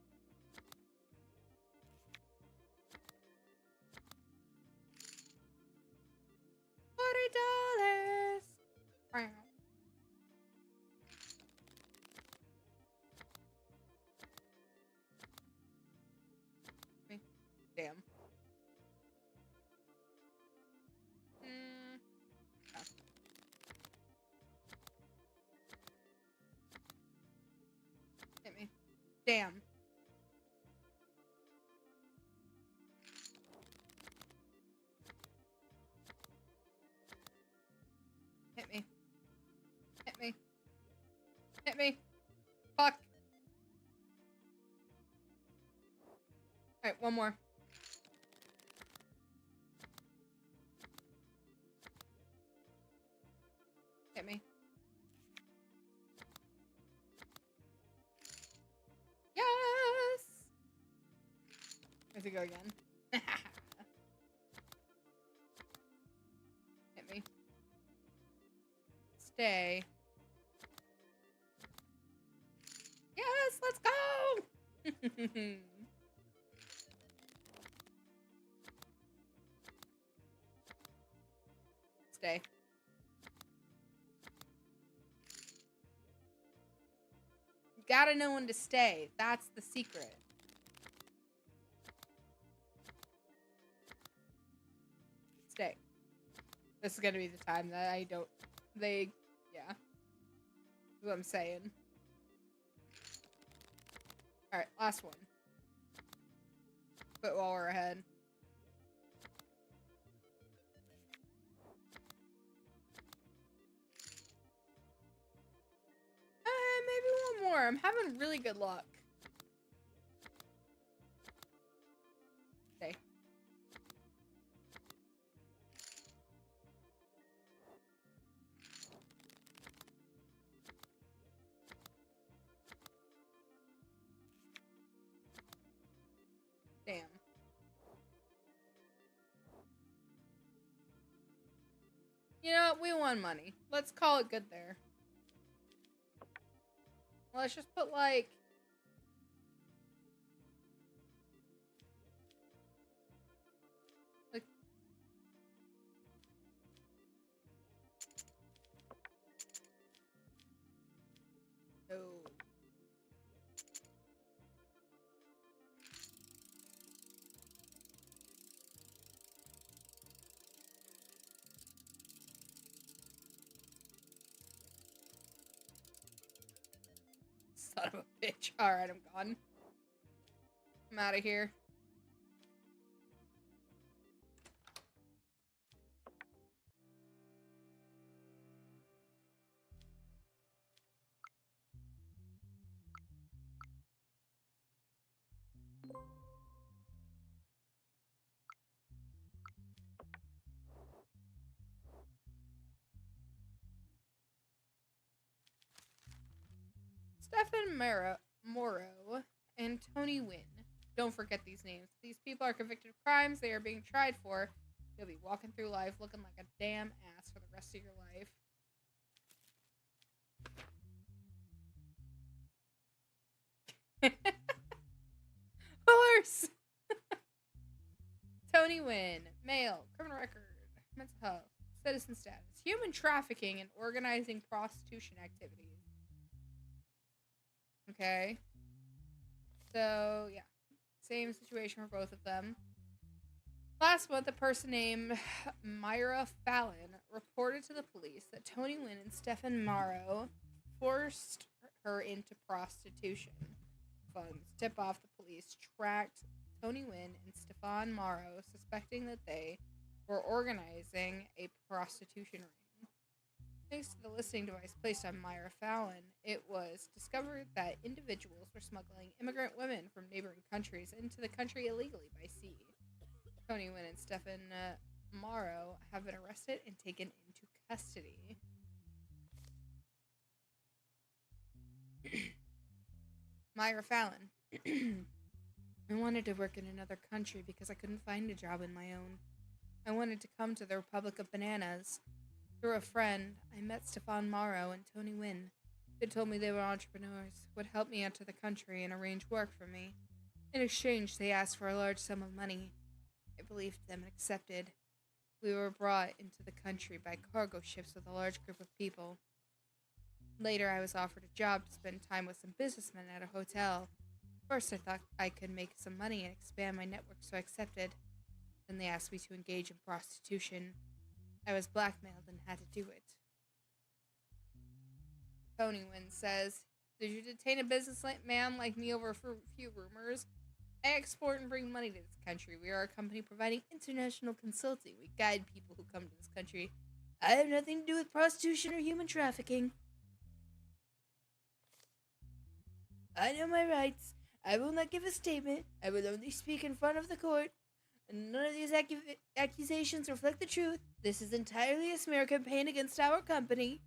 $40. Damn. Oh. Hit me. Damn. Hit me. Hit me. Hit me. Fuck. Alright, one more. Hit me. Yes! Where's it go again? Hit stay. Yes, let's go! Stay. You gotta know when to stay. That's the secret. Stay. This is gonna be the time that I don't... They... Yeah. That's what I'm saying. Alright, last one. But while we're ahead. Maybe one more. I'm having really good luck. Okay. Damn. You know, we won money. Let's call it good there. Let's just put, like... No. Son of a bitch. Alright, I'm gone. I'm out of here. Stefan Morrow and Tony Wynn. Don't forget these names. These people are convicted of crimes they are being tried for. You'll be walking through life looking like a damn ass for the rest of your life. Horse! Tony Wynn. Male. Criminal record. Mental health. Citizen status. Human trafficking and organizing prostitution activities. Okay. So, yeah. Same situation for both of them. Last month, a person named Myra Fallon reported to the police that Tony Wynn and Stefan Morrow forced her into prostitution. Funds tip off the police tracked Tony Wynn and Stefan Morrow, suspecting that they were organizing a prostitution ring. Thanks to the listening device placed on Myra Fallon, it was discovered that individuals were smuggling immigrant women from neighboring countries into the country illegally by sea. Tony Wynn and Stefan Morrow have been arrested and taken into custody. Myra Fallon. I wanted to work in another country because I couldn't find a job in my own. I wanted to come to the Republic of Bananas. Through a friend, I met Stefan Morrow and Tony Wynn. They told me they were entrepreneurs, would help me enter the country and arrange work for me. In exchange, they asked for a large sum of money. I believed them and accepted. We were brought into the country by cargo ships with a large group of people. Later, I was offered a job to spend time with some businessmen at a hotel. First, I thought I could make some money and expand my network, so I accepted. Then they asked me to engage in prostitution. I was blackmailed and had to do it. Tony Wynn says, did you detain a businessman like me over a few rumors? I export and bring money to this country. We are a company providing international consulting. We guide people who come to this country. I have nothing to do with prostitution or human trafficking. I know my rights. I will not give a statement. I will only speak in front of the court. None of these accusations reflect the truth. This is entirely a smear campaign against our company.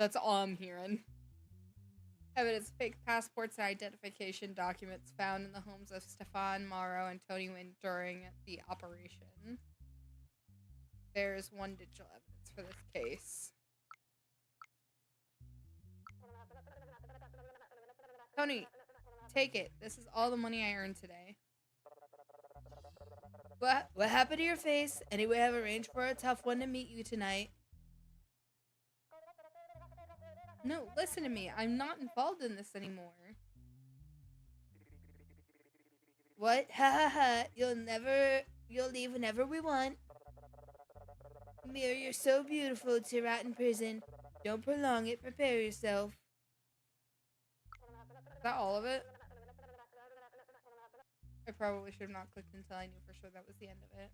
That's all I'm hearing. Evidence of fake passports and identification documents found in the homes of Stefan Morrow and Tony Wynn during the operation. There's one digital evidence for this case. Tony, take it. This is all the money I earned today. What happened to your face? Anyway, I've arranged for a tough one to meet you tonight. No, listen to me. I'm not involved in this anymore. What? Ha ha ha. You'll leave whenever we want. Mir, you're so beautiful to rot in prison. Don't prolong it. Prepare yourself. Is that all of it? I probably should have not clicked until I knew for sure that was the end of it.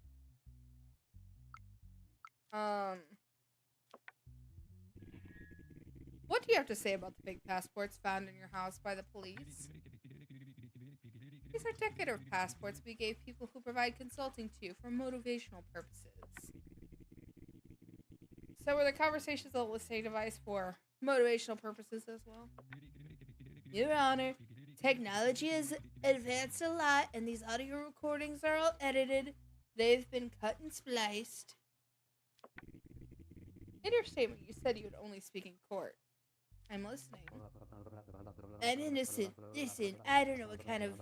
What do you have to say about the fake passports found in your house by the police? These are decorative passports we gave people who provide consulting to you for motivational purposes. So were the conversations a listening device for motivational purposes as well? Your Honor, technology has advanced a lot, and these audio recordings are all edited. They've been cut and spliced. In your statement, you said you would only speak in court. I'm listening. I'm innocent. Listen, I don't know what kind of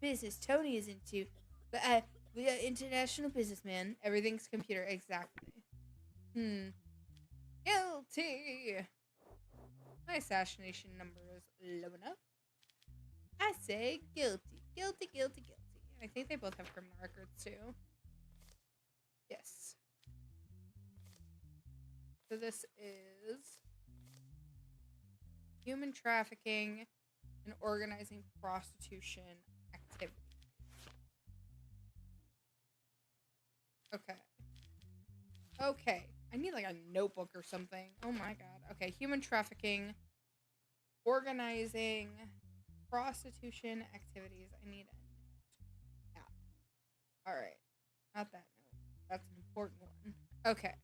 business Tony is into, but we are international businessmen. Everything's computer, exactly. Guilty. My assassination number is low enough. I say guilty. Guilty, guilty, guilty. I think they both have criminal records too. Yes. So this is human trafficking and organizing prostitution activities. Okay. Okay. I need like a notebook or something. Oh my god. Okay. Human trafficking, organizing prostitution activities. I need an app. Alright. Not that note. That's an important one. Okay.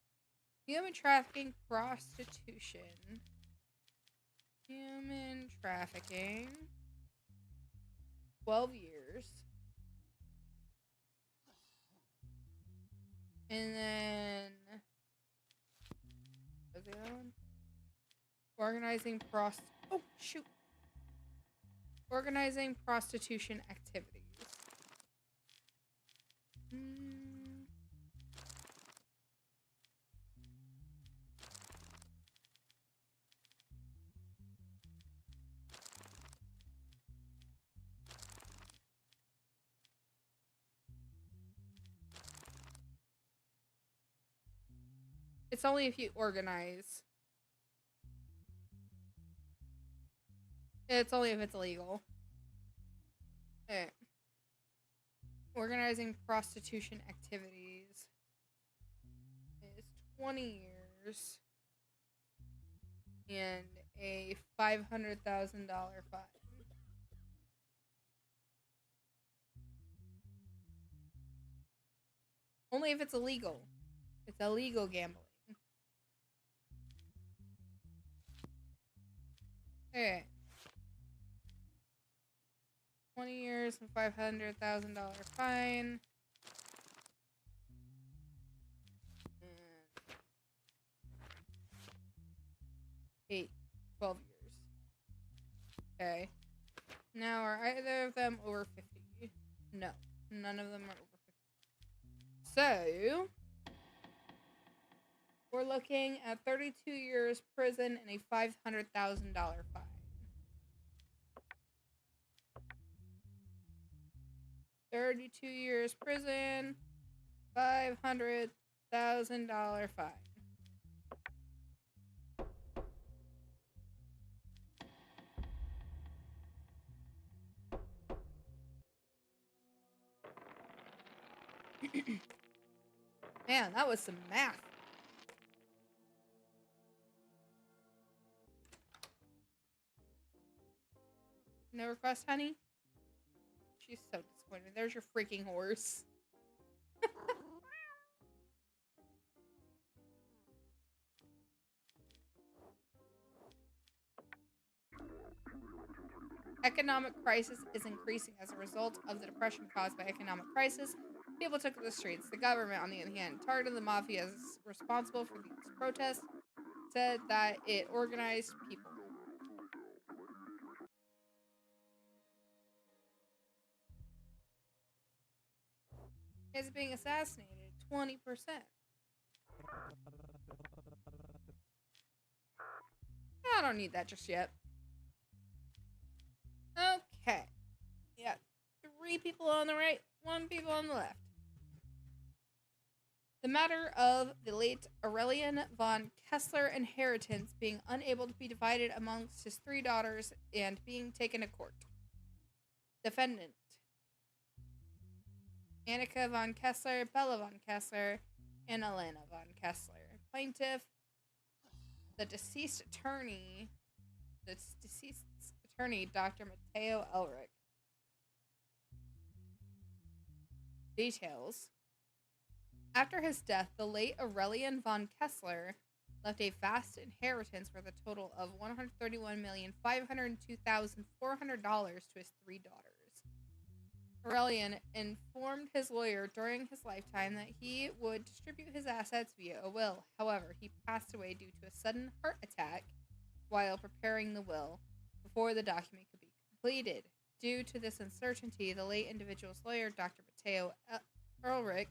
Human trafficking, prostitution. Human trafficking. 12 years. And then... what's the other one? Organizing oh, shoot. Organizing prostitution activities. It's only if you organize. It's only if it's illegal. Okay. Organizing prostitution activities is 20 years and a $500,000 fine. Only if it's illegal. It's illegal gambling. Okay. 20 years and $500,000 fine. And 12 years. Okay. Now, are either of them over 50? No. None of them are over 50. So, we're looking at 32 years prison and a $500,000 fine. $32 years prison, $500,000 fine. Man, that was some math. No request, honey? She's so disappointed. There's your freaking horse. Economic crisis is increasing as a result of the depression caused by economic crisis. People took to the streets. The government, on the other hand, targeted the mafia as responsible for these protests, said that it organized people. Is being assassinated 20%. I don't need that just yet. Okay. Yeah. 3 people on the right, 1 people on the left. The matter of the late Aurelian von Kessler inheritance being unable to be divided amongst his 3 daughters and being taken to court. Defendant: Annika von Kessler, Bella von Kessler, and Ellainad von Kessler. Plaintiff: the deceased attorney, Dr. Matteo Elric. Details: after his death, the late Aurelian von Kessler left a vast inheritance worth a total of $131,502,400 to his 3 daughters. Aurelian informed his lawyer during his lifetime that he would distribute his assets via a will. However, he passed away due to a sudden heart attack while preparing the will before the document could be completed. Due to this uncertainty, the late individual's lawyer, Dr. Matteo Elric,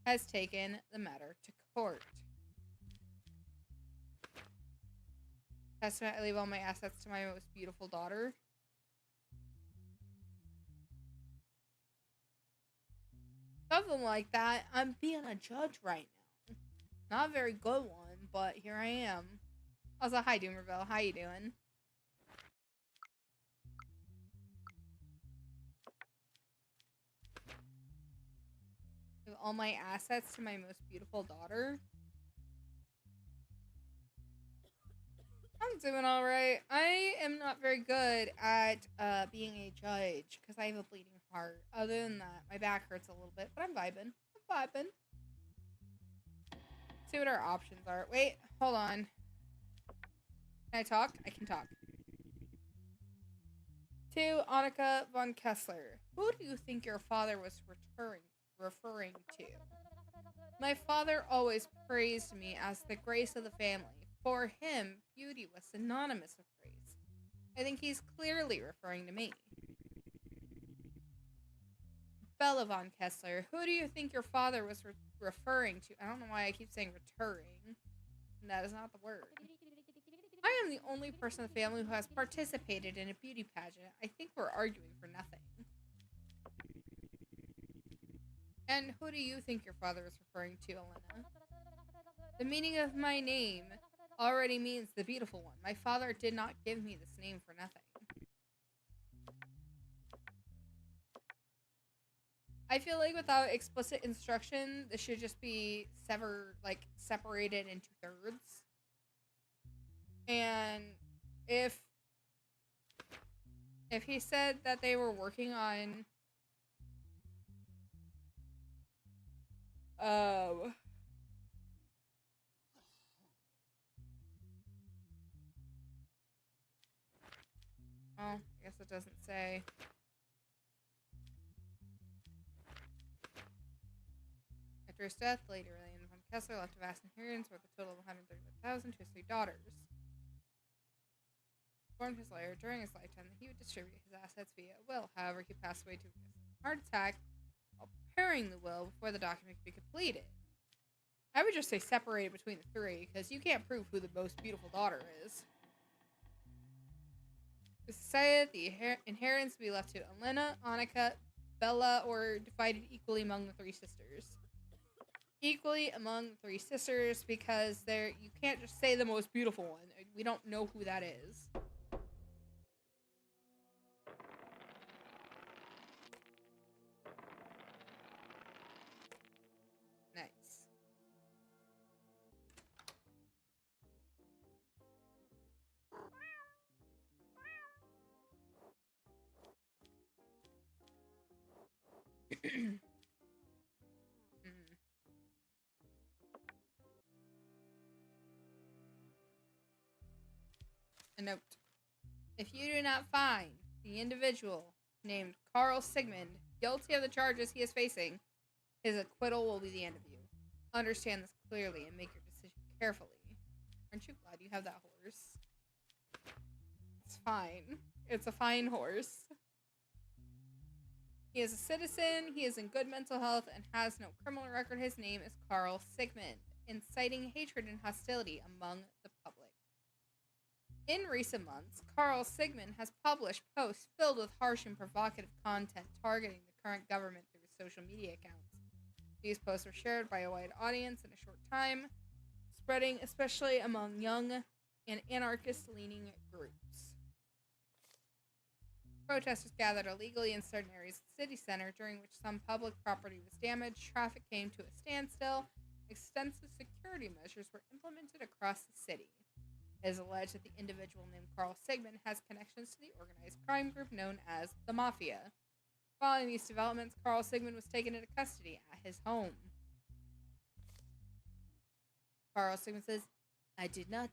has taken the matter to court. Testament: I leave all my assets to my most beautiful daughter. Something like that. I'm being a judge right now. Not a very good one, but here I am. Also, hi Doomerville. How you doing? Give all my assets to my most beautiful daughter. I'm doing alright. I am not very good at being a judge because I have a bleeding heart. Other than that, my back hurts a little bit, but I'm vibing. See what our options are. Wait, hold on. Can I talk? I can talk. To Annika von Kessler. Who do you think your father was referring to? My father always praised me as the grace of the family. For him, beauty was synonymous with grace. I think he's clearly referring to me. Bella von Kessler. Who do you think your father was referring to? I don't know why I keep saying returning. That is not the word. I am the only person in the family who has participated in a beauty pageant. I think we're arguing for nothing. And who do you think your father is referring to, Elena? The meaning of my name already means the beautiful one. My father did not give me this name for nothing. I feel like without explicit instruction, this should just be separated into thirds. And if he said that they were working on oh, I guess it doesn't say. After his death, later Aurelian von Kessler left a vast inheritance worth a total of $131,000 to his 3 daughters. Informed his lawyer during his lifetime that he would distribute his assets via a will. However, he passed away due to a heart attack while preparing the will before the document could be completed. I would just say separated between the 3, because you can't prove who the most beautiful daughter is. It decided the inheritance to be left to Elena, Annika, Bella, or divided equally among the 3 sisters. Equally among the 3 sisters, because you can't just say the most beautiful one. We don't know who that is. Nice. A note. If you do not find The individual named Carl Sigmund, guilty of the charges he is facing, his acquittal will be the end of you. Understand this clearly and make your decision carefully. Aren't you glad you have that horse? It's fine. It's a fine horse. He is a citizen, he is in good mental health, and has no criminal record. His name is Carl Sigmund, inciting hatred and hostility among the public. In recent months, Carl Sigmund has published posts filled with harsh and provocative content targeting the current government through his social media accounts. These posts were shared by a wide audience in a short time, spreading especially among young and anarchist-leaning groups. Protesters gathered illegally in certain areas of the city center, during which some public property was damaged, traffic came to a standstill, extensive security measures were implemented across the city. It is alleged that the individual named Carl Sigmund has connections to the organized crime group known as the Mafia. Following these developments, Carl Sigmund was taken into custody at his home. Carl Sigmund says, "I did not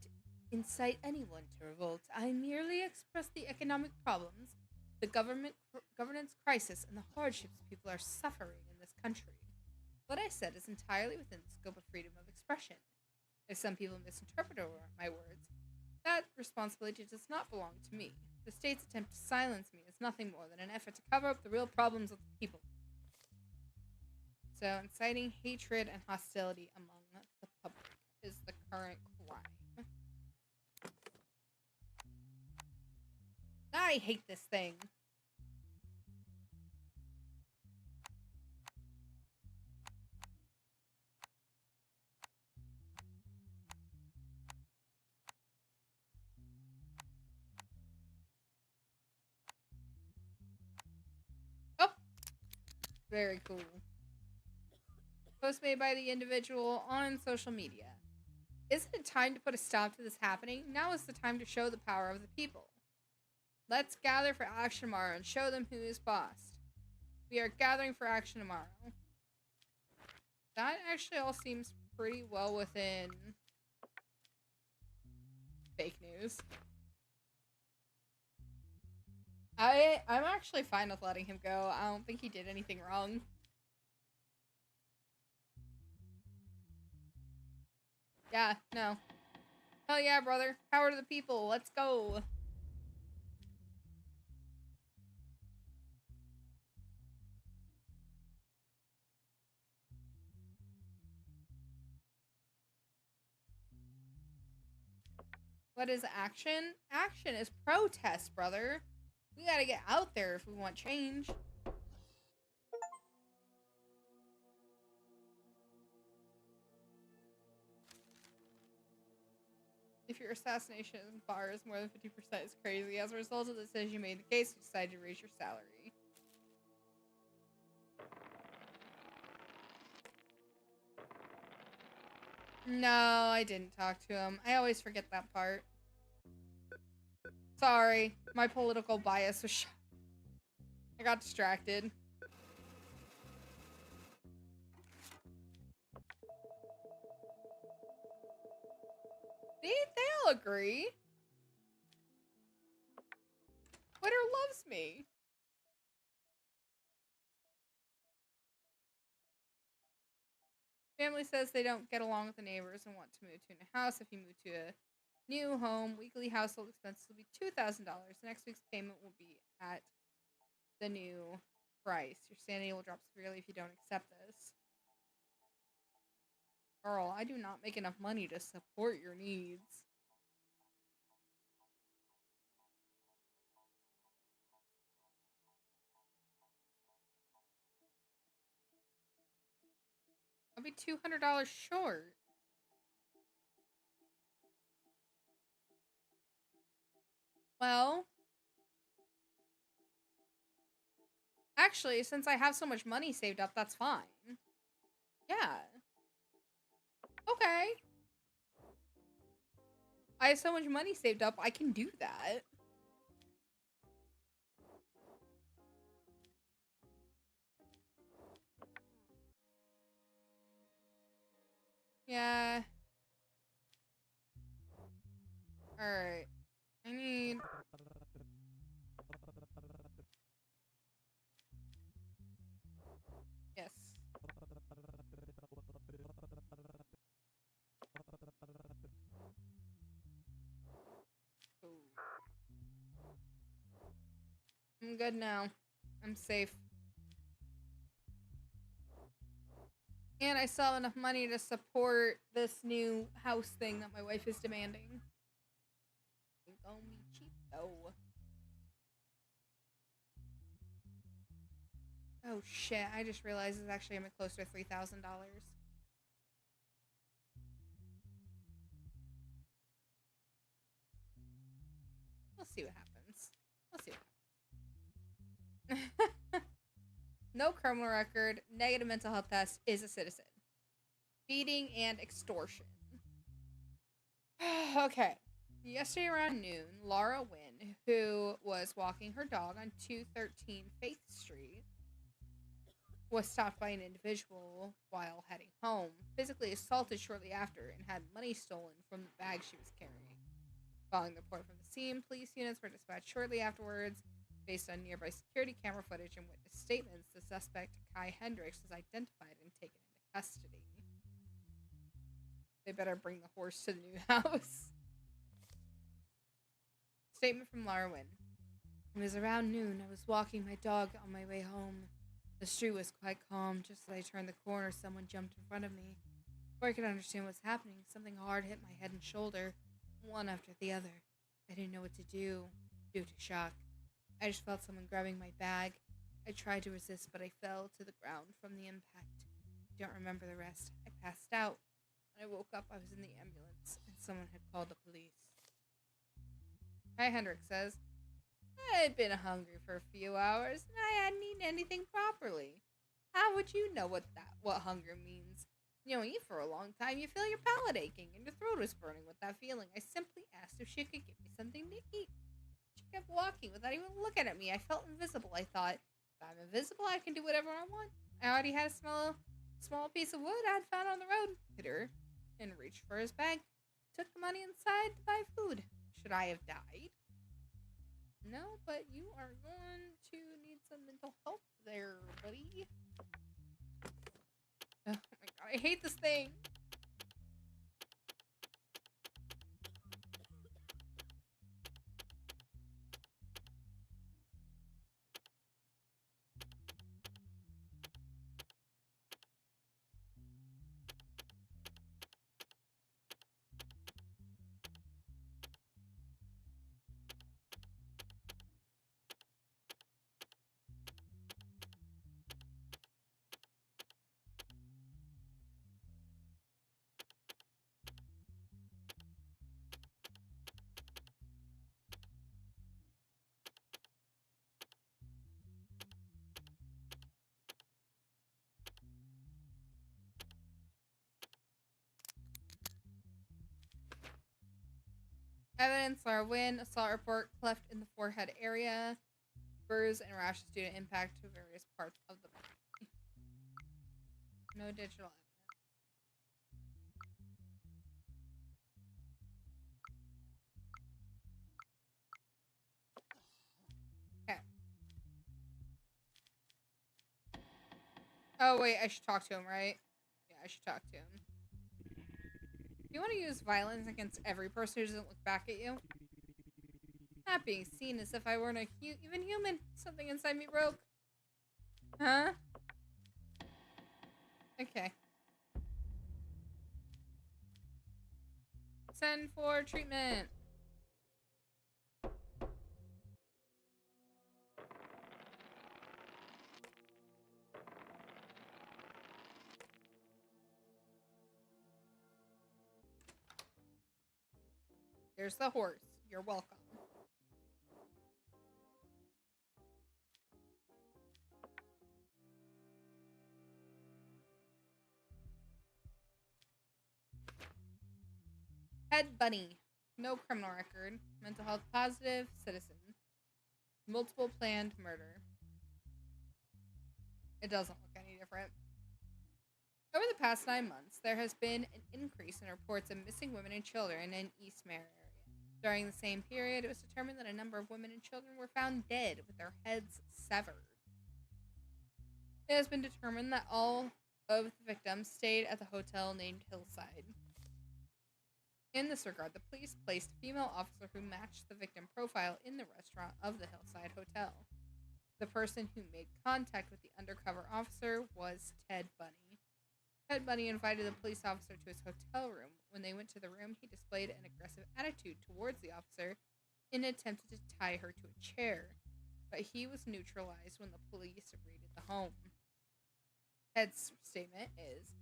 incite anyone to revolt. I merely expressed the economic problems, the governance crisis, and the hardships people are suffering in this country. What I said is entirely within the scope of freedom of expression. If some people misinterpret my words, that responsibility does not belong to me. The state's attempt to silence me is nothing more than an effort to cover up the real problems of the people." So, inciting hatred and hostility among the public is the current crime. I hate this thing. Oh, very cool. Post made by the individual on social media. Isn't it time to put a stop to this happening? Now is the time to show the power of the people. Let's gather for action tomorrow and show them who is boss. We are gathering for action tomorrow. That actually all seems pretty well within fake news. I'm actually fine with letting him go. I don't think he did anything wrong. Yeah, no. Hell yeah, brother. Power to the people. Let's go. What is action? Action is protest, brother. We gotta get out there if we want change. If your assassination bar is more than 50%, it's crazy. As a result of the decision you made in the case, you decided to raise your salary. No, I didn't talk to him. I always forget that part. Sorry, my political bias was I got distracted. See, they all agree. Twitter loves me. Family says they don't get along with the neighbors and want to move to a new house. If you move to a new home, weekly household expenses will be $2,000. Next week's payment will be at the new price. Your sanity will drop severely if you don't accept this. Girl, I do not make enough money to support your needs. I'll be $200 short. Well, actually, since I have so much money saved up, that's fine. Yeah. Okay. I have so much money saved up, I can do that. Yeah. Alright. I need... I'm good now. I'm safe. And I still have enough money to support this new house thing that my wife is demanding. Ain't gonna be cheap though. Oh shit, I just realized it's actually I'm close to $3,000. We'll see what happens. We'll see what happens. No criminal record, negative mental health test, is a citizen. Beating and extortion. Okay. Yesterday around noon, Laura Wynn, who was walking her dog on 213 Faith Street, was stopped by an individual while heading home, physically assaulted shortly after, and had money stolen from the bag she was carrying. Following the report from the scene, police units were dispatched shortly afterwards. Based on nearby security camera footage and witness statements, the suspect, Kai Hendricks, was identified and taken into custody. They better bring the horse to the new house. Statement from Laura Wynn. It was around noon. I was walking my dog on my way home. The street was quite calm. Just as I turned the corner, someone jumped in front of me. Before I could understand what was happening, something hard hit my head and shoulder, one after the other. I didn't know what to do due to shock. I just felt someone grabbing my bag. I tried to resist, but I fell to the ground from the impact. I don't remember the rest. I passed out. When I woke up, I was in the ambulance, and someone had called the police. Kai Hendricks says, I had been hungry for a few hours, and I hadn't eaten anything properly. How would you know what hunger means? You don't eat for a long time, you feel your palate aching, and your throat is burning with that feeling. I simply asked if she could give me something to eat. She kept walking without even looking at me. I felt invisible. I thought, if I'm invisible, I can do whatever I want. I already had a small piece of wood I'd found on the road. Hit her and reached for his bag. Took the money inside to buy food. Should I have died? No, but you are going to need some mental health there, buddy. Oh my god, I hate this thing. Evidence, Laura Wynn, assault report, cleft in the forehead area, burrs and rashes due to impact to various parts of the body. No digital evidence. Okay. Oh wait, I should talk to him, right? Yeah, I should talk to him. You want to use violence against every person who doesn't look back at you? Not being seen as if I weren't even human. Something inside me broke. Huh? Okay. Send for treatment. There's the horse. You're welcome. Head bunny. No criminal record. Mental health positive. Citizen. Multiple planned murder. It doesn't look any different. Over the past 9 months, there has been an increase in reports of missing women and children in East Mare area. During the same period, it was determined that a number of women and children were found dead with their heads severed. It has been determined that all of the victims stayed at the hotel named Hillside. In this regard, the police placed a female officer who matched the victim profile in the restaurant of the Hillside Hotel. The person who made contact with the undercover officer was Ted Bunny. Ted Bunny invited the police officer to his hotel room. When they went to the room, he displayed an aggressive attitude towards the officer and attempted to tie her to a chair, but he was neutralized when the police raided the home. Ted's statement is,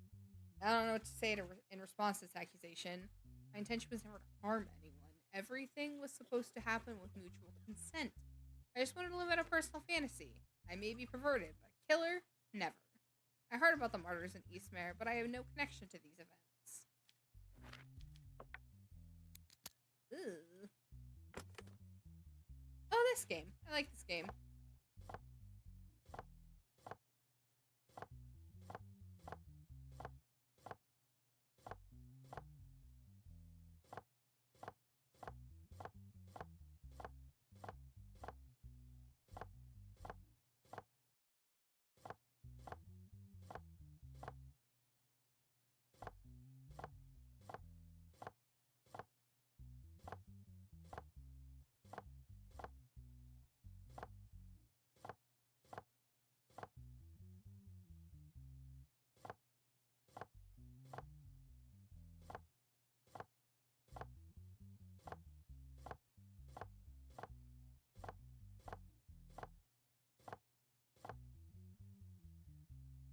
I don't know what to say in response to this accusation. My intention was never to harm anyone. Everything was supposed to happen with mutual consent. I just wanted to live out a personal fantasy. I may be perverted, but killer? Never. I heard about the martyrs in Eastmere, but I have no connection to these events. Ugh. Oh, this game. I like this game.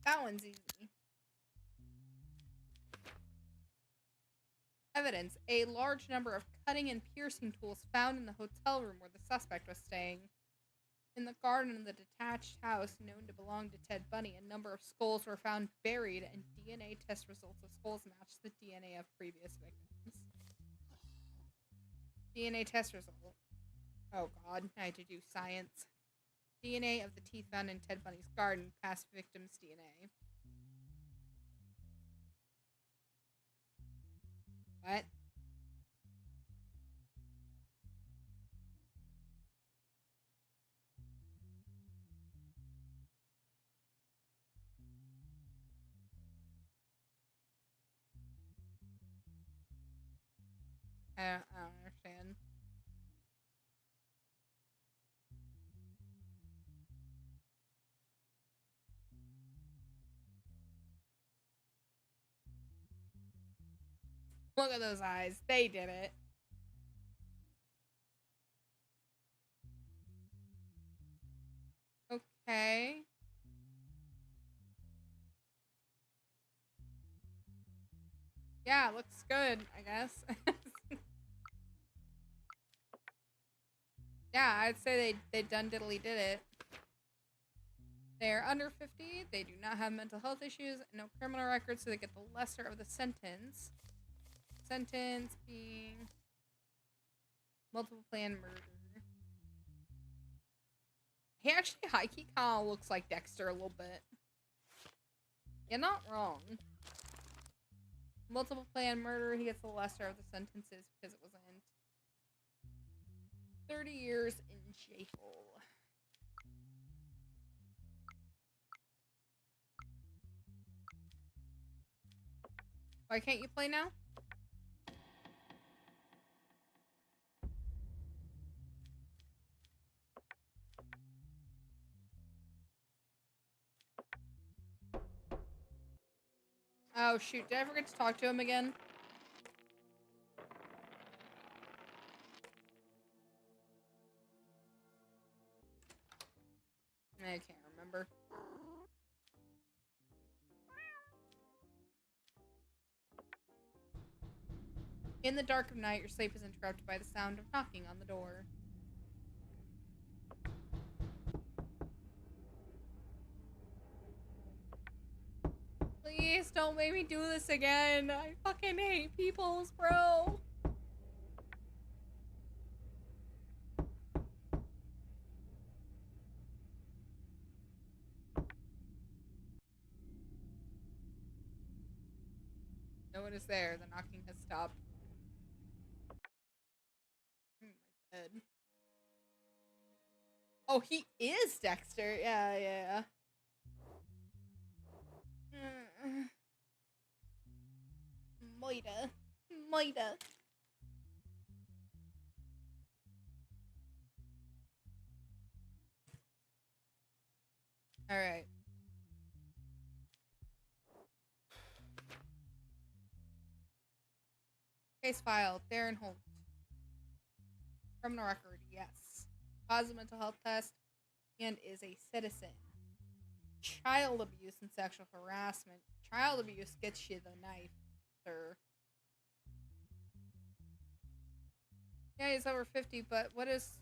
That one's easy. Evidence. A large number of cutting and piercing tools found in the hotel room where the suspect was staying. In the garden of the detached house known to belong to Ted Bunny, a number of skulls were found buried, and DNA test results of skulls matched the DNA of previous victims. DNA test result. Oh god, I had to do science. DNA of the teeth found in Ted Bunny's garden passed victim's DNA. What? I don't understand. Look at those eyes. They did it. Okay. Yeah, looks good, I guess. Yeah, I'd say they done diddly did it. They are under 50, they do not have mental health issues, no criminal records, so they get the lesser of the sentence. Sentence being multiple plan murder. He actually high-key kind of looks like Dexter a little bit. You're not wrong. Multiple plan murder, he gets the lesser of the sentences because it wasn't 30 years in jail. Why can't you play now? Oh shoot, did I forget to talk to him again? I can't remember. In the dark of night, your sleep is interrupted by the sound of knocking on the door. Please don't make me do this again. I fucking hate peoples, bro. No one is there. The knocking has stopped. My bed. Oh, he is Dexter. Yeah. Moida. Alright. Case filed. Darren Holt. Criminal record, yes. Positive mental health test and is a citizen. Child abuse and sexual harassment. Child abuse gets you the knife, sir. Yeah, he's over 50, but what does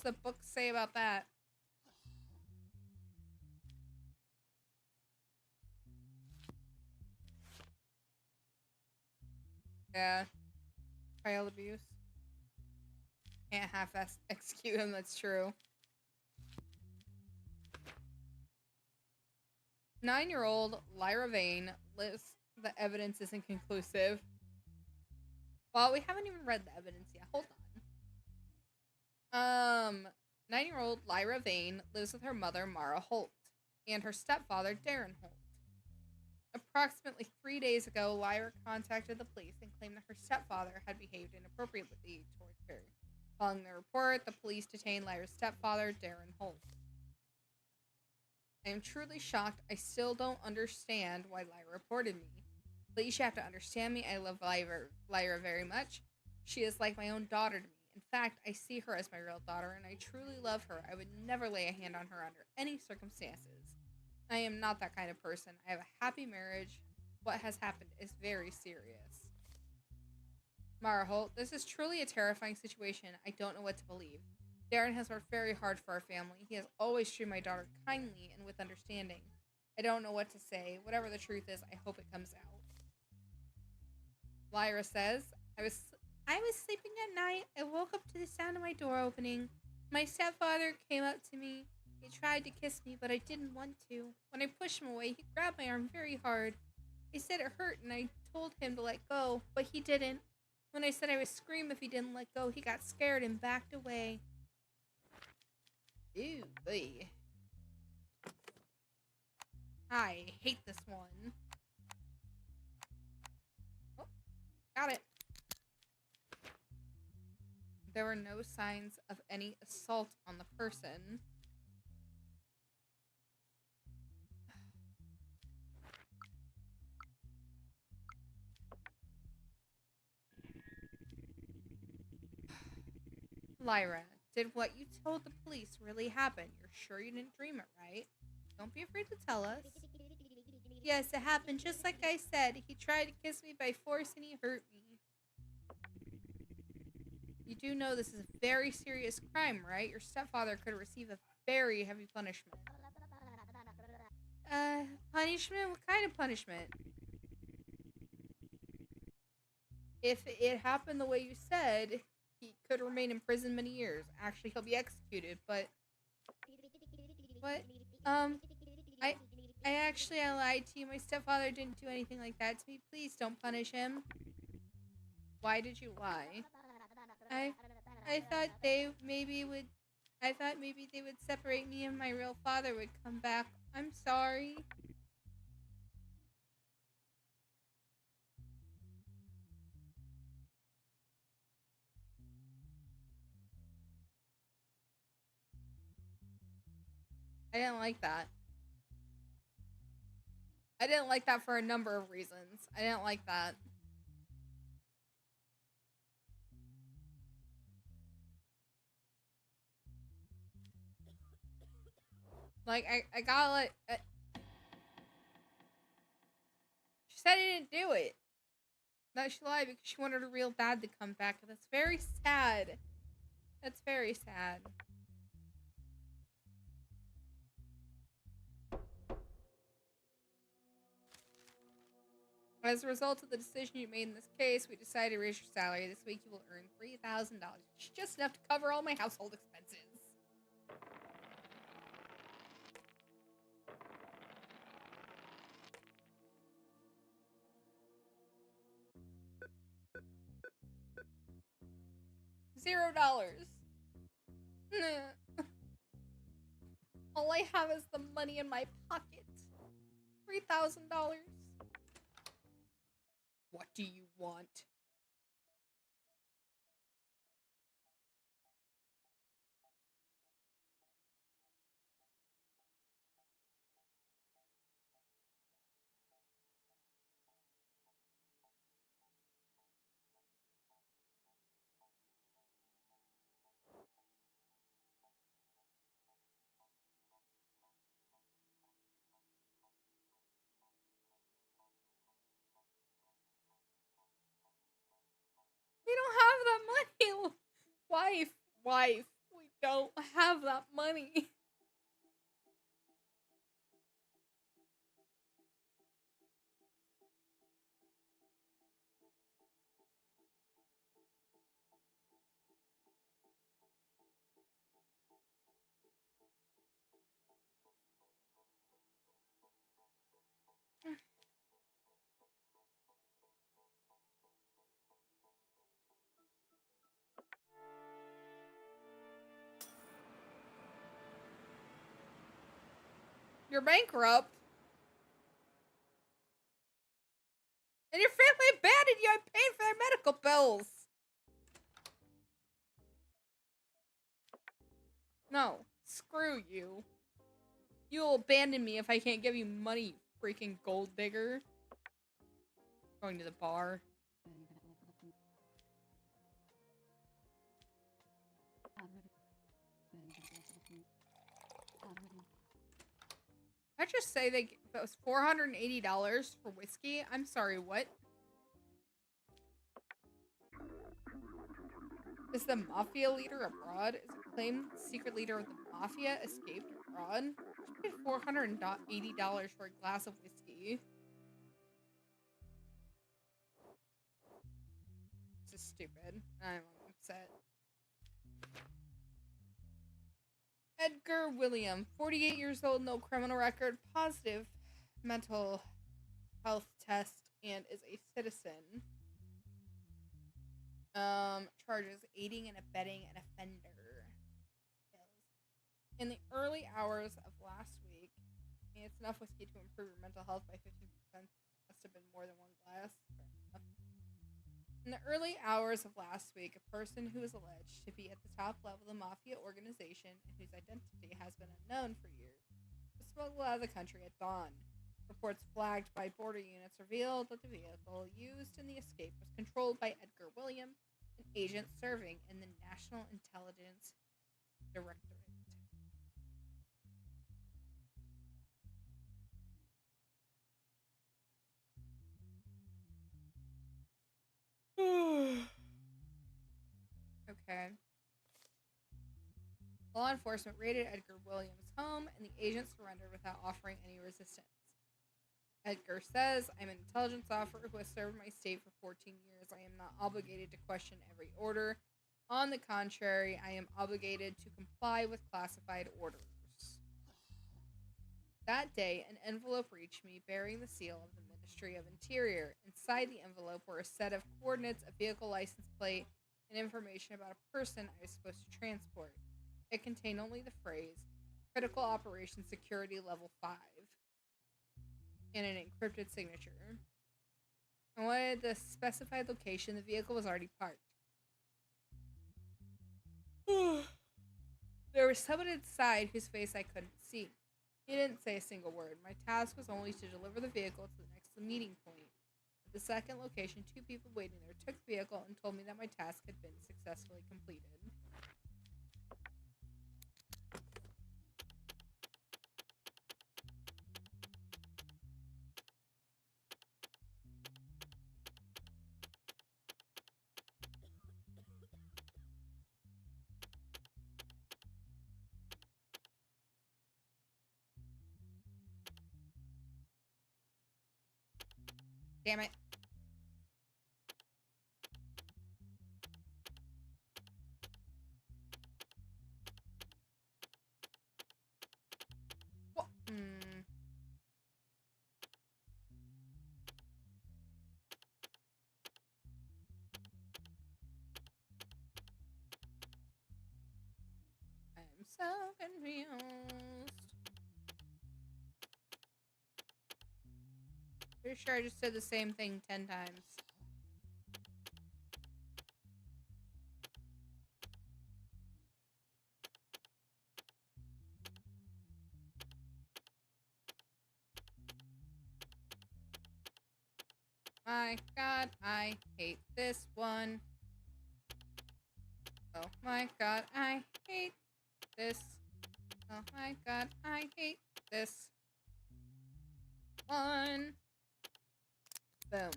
the book say about that? Yeah. Child abuse. Can't half-ass execute him, that's true. 9-year-old Lyra Vane lives. The evidence isn't conclusive. Well, we haven't even read the evidence yet. Hold on. 9-year-old Lyra Vane lives with her mother, Mara Holt, and her stepfather, Darren Holt. Approximately 3 days ago, Lyra contacted the police and claimed that her stepfather had behaved inappropriately towards her. Following the report, the police detained Lyra's stepfather, Darren Holt. I am truly shocked. I still don't understand why Lyra reported me. Please, you have to understand me. I love Lyra very much. She is like my own daughter to me. In fact, I see her as my real daughter, and I truly love her. I would never lay a hand on her under any circumstances. I am not that kind of person. I have a happy marriage. What has happened is very serious. Mara Holt, this is truly a terrifying situation. I don't know what to believe. Darren has worked very hard for our family. He has always treated my daughter kindly and with understanding. I don't know what to say. Whatever the truth is, I hope it comes out. Lyra says, I was sleeping at night. I woke up to the sound of my door opening. My stepfather came up to me. He tried to kiss me, but I didn't want to. When I pushed him away, he grabbed my arm very hard. He said it hurt, and I told him to let go, but he didn't. When I said I would scream if he didn't let go, he got scared and backed away. Ew, boy. I hate this one. Oh, got it. There were no signs of any assault on the person. Lyra, did what you told the police really happen? You're sure you didn't dream it, right? Don't be afraid to tell us. Yes, it happened just like I said. He tried to kiss me by force and he hurt me. You do know this is a very serious crime, right? Your stepfather could receive a very heavy punishment. Punishment? What kind of punishment? If it happened the way you said, he could remain in prison many years. Actually, he'll be executed, but... What? I lied to you. My stepfather didn't do anything like that to me. Please don't punish him. Why did you lie? I thought they maybe would... I thought maybe they would separate me and my real father would come back. I'm sorry. I didn't like that. I didn't like that for a number of reasons. I didn't like that. Like, I gotta let... she said he didn't do it. That she lied because she wanted her real dad to come back. That's very sad. That's very sad. As a result of the decision you made in this case, we decided to raise your salary. This week you will earn $3,000, which is just enough to cover all my household expenses. $0. All I have is the money in my pocket. $3,000. What do you want? that money. Wife, we don't have that money. You're bankrupt. And your family abandoned you and paid for their medical bills. No, screw you. You'll abandon me if I can't give you money, you freaking gold digger. Going to the bar. I just say that was $480 for whiskey. I'm sorry, what? Is the mafia leader abroad? Is a claimed secret leader of the mafia escaped abroad? She paid $480 for a glass of whiskey. This is stupid. I'm upset. Edgar William, 48 years old, no criminal record, positive mental health test, and is a citizen. Charges aiding and abetting an offender. In the early hours of last week, it's enough whiskey to improve your mental health by 15%. Must have been more than one glass. In the early hours of last week, a person who is alleged to be at the top level of the mafia organization and whose identity has been unknown for years was smuggled out of the country at dawn. Reports flagged by border units revealed that the vehicle used in the escape was controlled by Edgar William, an agent serving in the National Intelligence Directorate. Okay. Law enforcement raided Edgar Williams' home, and the agent surrendered without offering any resistance. Edgar says, I'm an intelligence officer who has served my state for 14 years. I am not obligated to question every order. On the contrary, I am obligated to comply with classified orders. That day, an envelope reached me bearing the seal of the Ministry of Interior. Inside the envelope were a set of coordinates, a vehicle license plate, and information about a person I was supposed to transport. It contained only the phrase, Critical Operations Security Level 5, and an encrypted signature. I wanted the specified location. The vehicle was already parked. There was someone inside whose face I couldn't see. He didn't say a single word. My task was only to deliver the vehicle to the next meeting point. At the second location, 2 people waiting there took the vehicle and told me that my task had been successfully completed. Damn it. What? I'm so confused. Pretty sure I just said the same thing 10 times. My god, I hate this one. Oh my god, I hate this. Oh my god, I hate this one. Boom.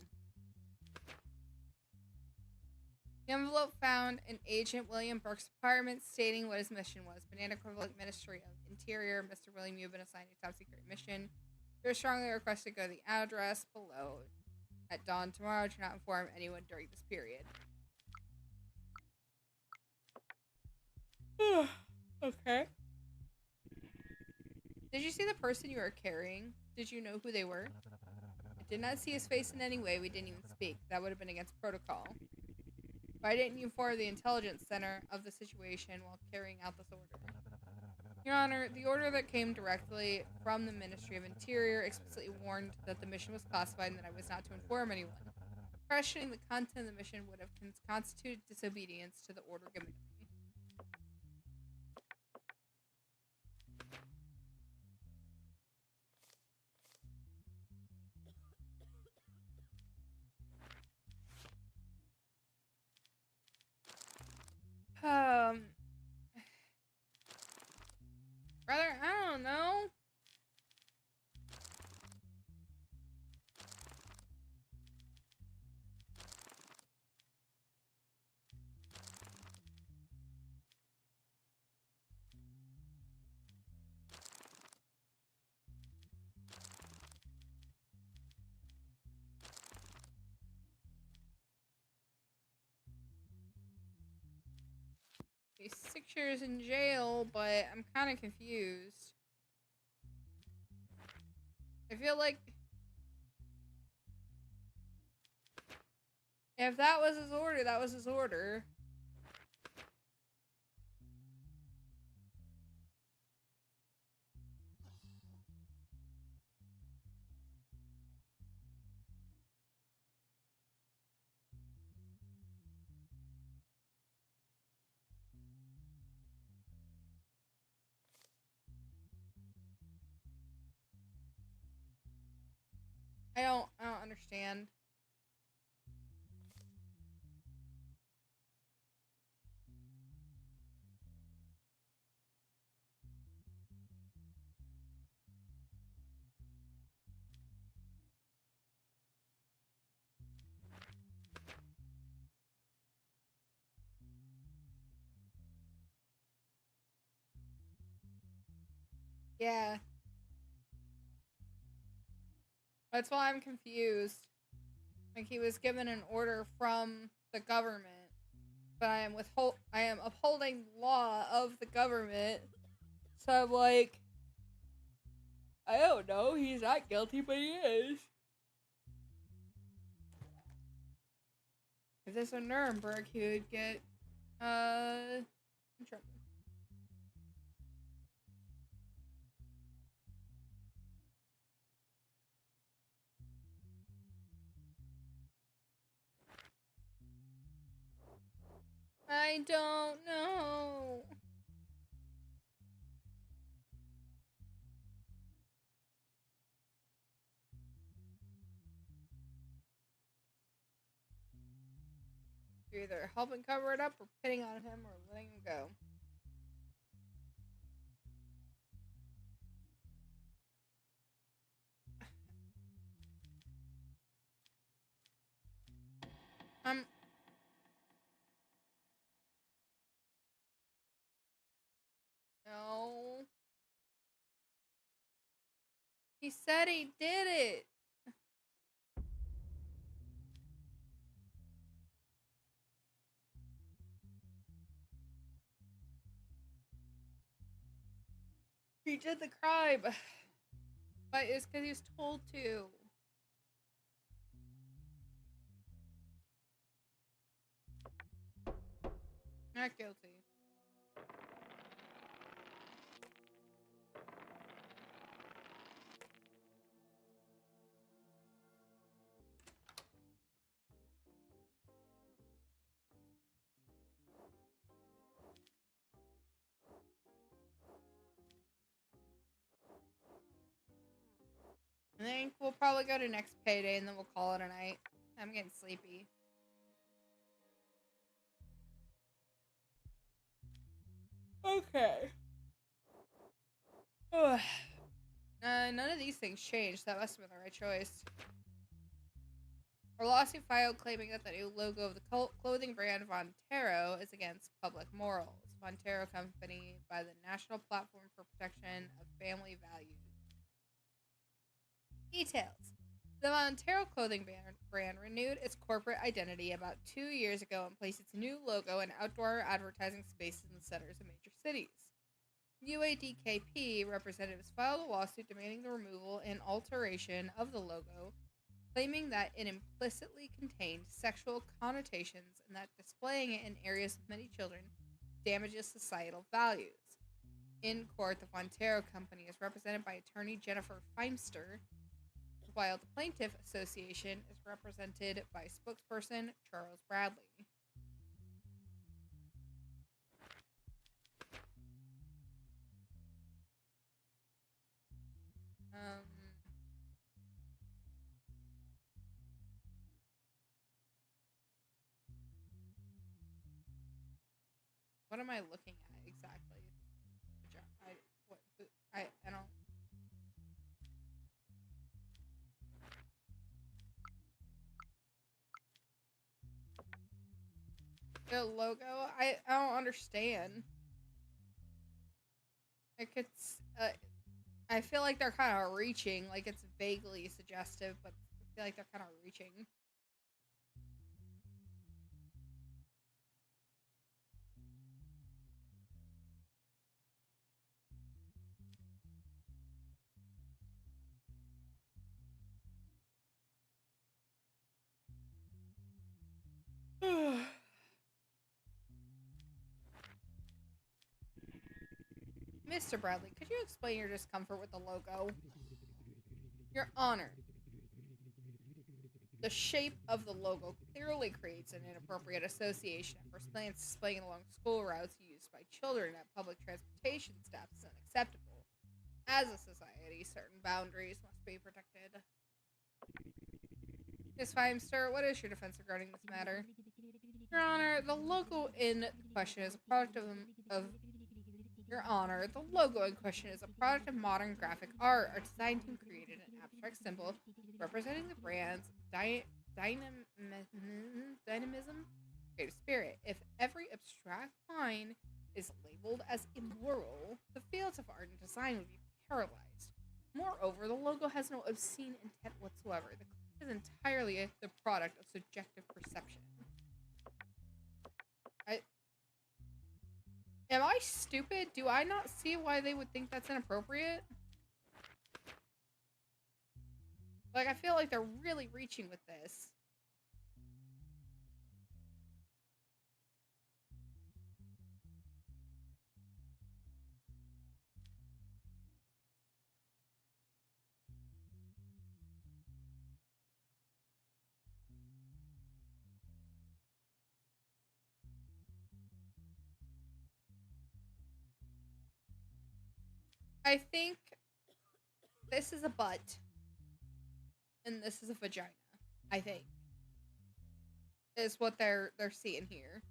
The envelope found in Agent William Burke's apartment stating what his mission was. Banana equivalent Ministry of Interior. Mr. William, you've been assigned a top secret mission. You're strongly requested to go to the address below at dawn tomorrow. Do not inform anyone during this period. Okay. Did you see the person you were carrying? Did you know who they were? I did not see his face in any way. We didn't even speak. That would have been against protocol. Why didn't you inform the intelligence center of the situation while carrying out this order? Your Honor, the order that came directly from the Ministry of Interior explicitly warned that the mission was classified and that I was not to inform anyone. Questioning the content of the mission would have constituted disobedience to the order given to me. Brother, I don't know. He's 6 years in jail, but I'm kind of confused. I feel like if that was his order, that was his order. I don't understand. Yeah. That's why I'm confused. Like he was given an order from the government, but I am upholding the law of the government. So I'm like, I don't know. He's not guilty, but he is. If this were Nuremberg, he would get in trouble. I don't know. You're either helping cover it up or pitting on him or letting him go. No. He said he did it. He did the crime. But it's because he was told to. Not guilty. I think we'll probably go to next payday and then we'll call it a night. I'm getting sleepy. Okay. None of these things changed. That must have been the right choice. A lawsuit filed claiming that the new logo of the clothing brand Vontero is against public morals. Vontero Company by the National Platform for Protection of Family Values. Details. The Vontero clothing brand renewed its corporate identity about 2 years ago and placed its new logo in outdoor advertising spaces in the centers of major cities. UADKP representatives filed a lawsuit demanding the removal and alteration of the logo, claiming that it implicitly contained sexual connotations and that displaying it in areas with many children damages societal values. In court, the Vontero Company is represented by attorney Jennifer Feimster, while the Plaintiff Association is represented by spokesperson Charles Bradley. What am I looking at exactly? I don't. The logo, I don't understand. Like I feel like they're kind of reaching. Like it's vaguely suggestive, but I feel like they're kind of reaching. Mr. Bradley, could you explain your discomfort with the logo? Your Honor, the shape of the logo clearly creates an inappropriate association. At first glance, displaying along school routes used by children at public transportation stops is unacceptable. As a society, certain boundaries must be protected. Ms. Feimster, what is your defense regarding this matter? Your Honor, the logo in question is a product of Your Honor, the logo in question is a product of modern graphic art. Our design team created an abstract symbol representing the brand's dynamism, creative spirit. If every abstract line is labeled as immoral, the fields of art and design would be paralyzed. Moreover, the logo has no obscene intent whatsoever. The claim is entirely the product of subjective perception. Am I stupid? Do I not see why they would think that's inappropriate? Like, I feel like they're really reaching with this. I think this is a butt and this is a vagina. I think is what they're seeing here.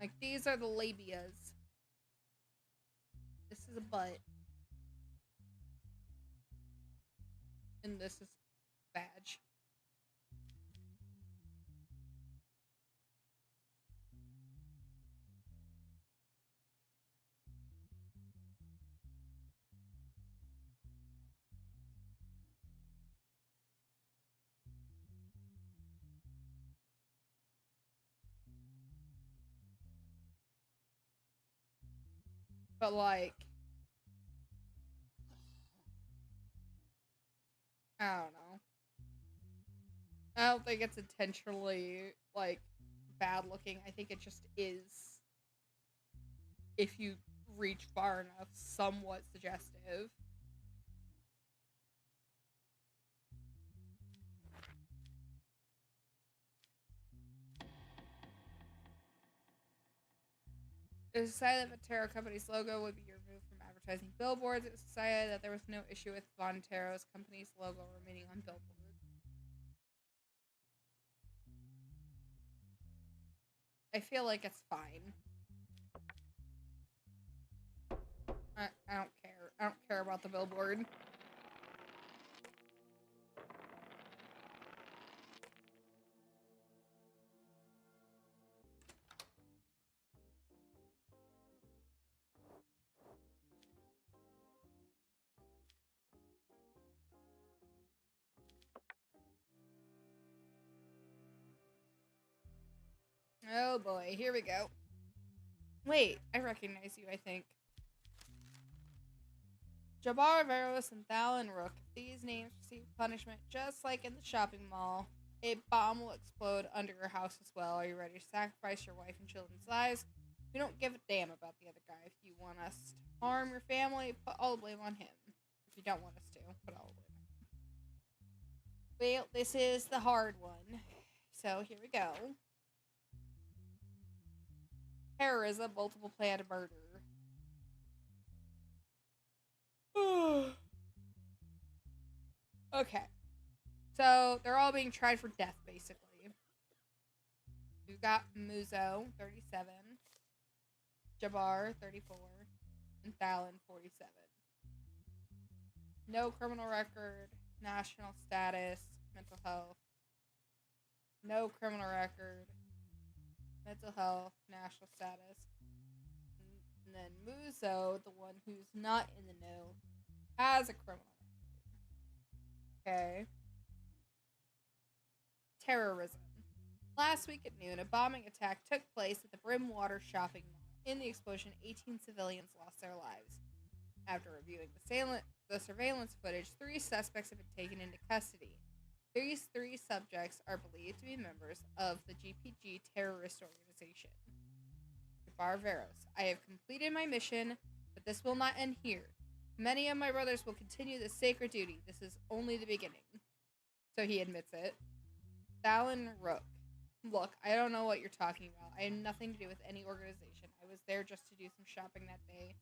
Like these are the labias. This is a butt. And this is badge. But like I don't know. I don't think it's intentionally like bad looking. I think it just is, if you reach far enough, somewhat suggestive. It was decided that Montero Company's logo would be removed from advertising billboards. It was decided that there was no issue with Vontero's company's logo remaining on billboards. I feel like it's fine. about the billboard. Oh boy, here we go. Wait, I recognize you, I think. Jabbar, Veros, and Thalin Rook. If these names receive punishment just like in the shopping mall, a bomb will explode under your house as well. Are you ready to sacrifice your wife and children's lives? We don't give a damn about the other guy. If you want us to harm your family, put all the blame on him. If you don't want us to, put all the blame on him. Well, this is the hard one. So here we go. Terrorism, multiple planned murder. Okay. So, they're all being tried for death, basically. We've got Muzo, 37. Jabbar, 34. And Thalin, 47. No criminal record, national status, mental health. No criminal record, mental health, national status. And then Muzo, the one who's not in the know, has a criminal record. Okay. Terrorism. Last week at noon, a bombing attack took place at the Brimwater shopping mall. In the explosion, 18 civilians lost their lives. After reviewing the surveillance footage, 3 suspects have been taken into custody. These 3 subjects are believed to be members of the GPG terrorist organization. Barveros, I have completed my mission, but this will not end here. Many of my brothers will continue this sacred duty. This is only the beginning. So he admits it. Thalin Rook. Look, I don't know what you're talking about. I have nothing to do with any organization. I was there just to do some shopping that day.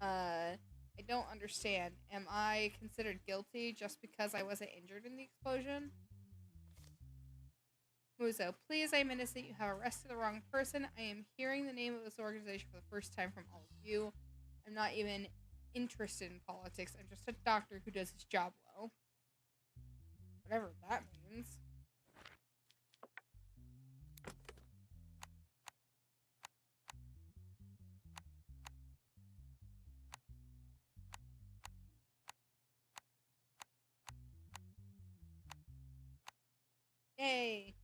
I don't understand. Am I considered guilty just because I wasn't injured in the explosion? Muzo, please, I'm innocent. You have arrested the wrong person. I am hearing the name of this organization for the first time from all of you. I'm not even interested in politics. I'm just a doctor who does his job well. Whatever that means. Yay!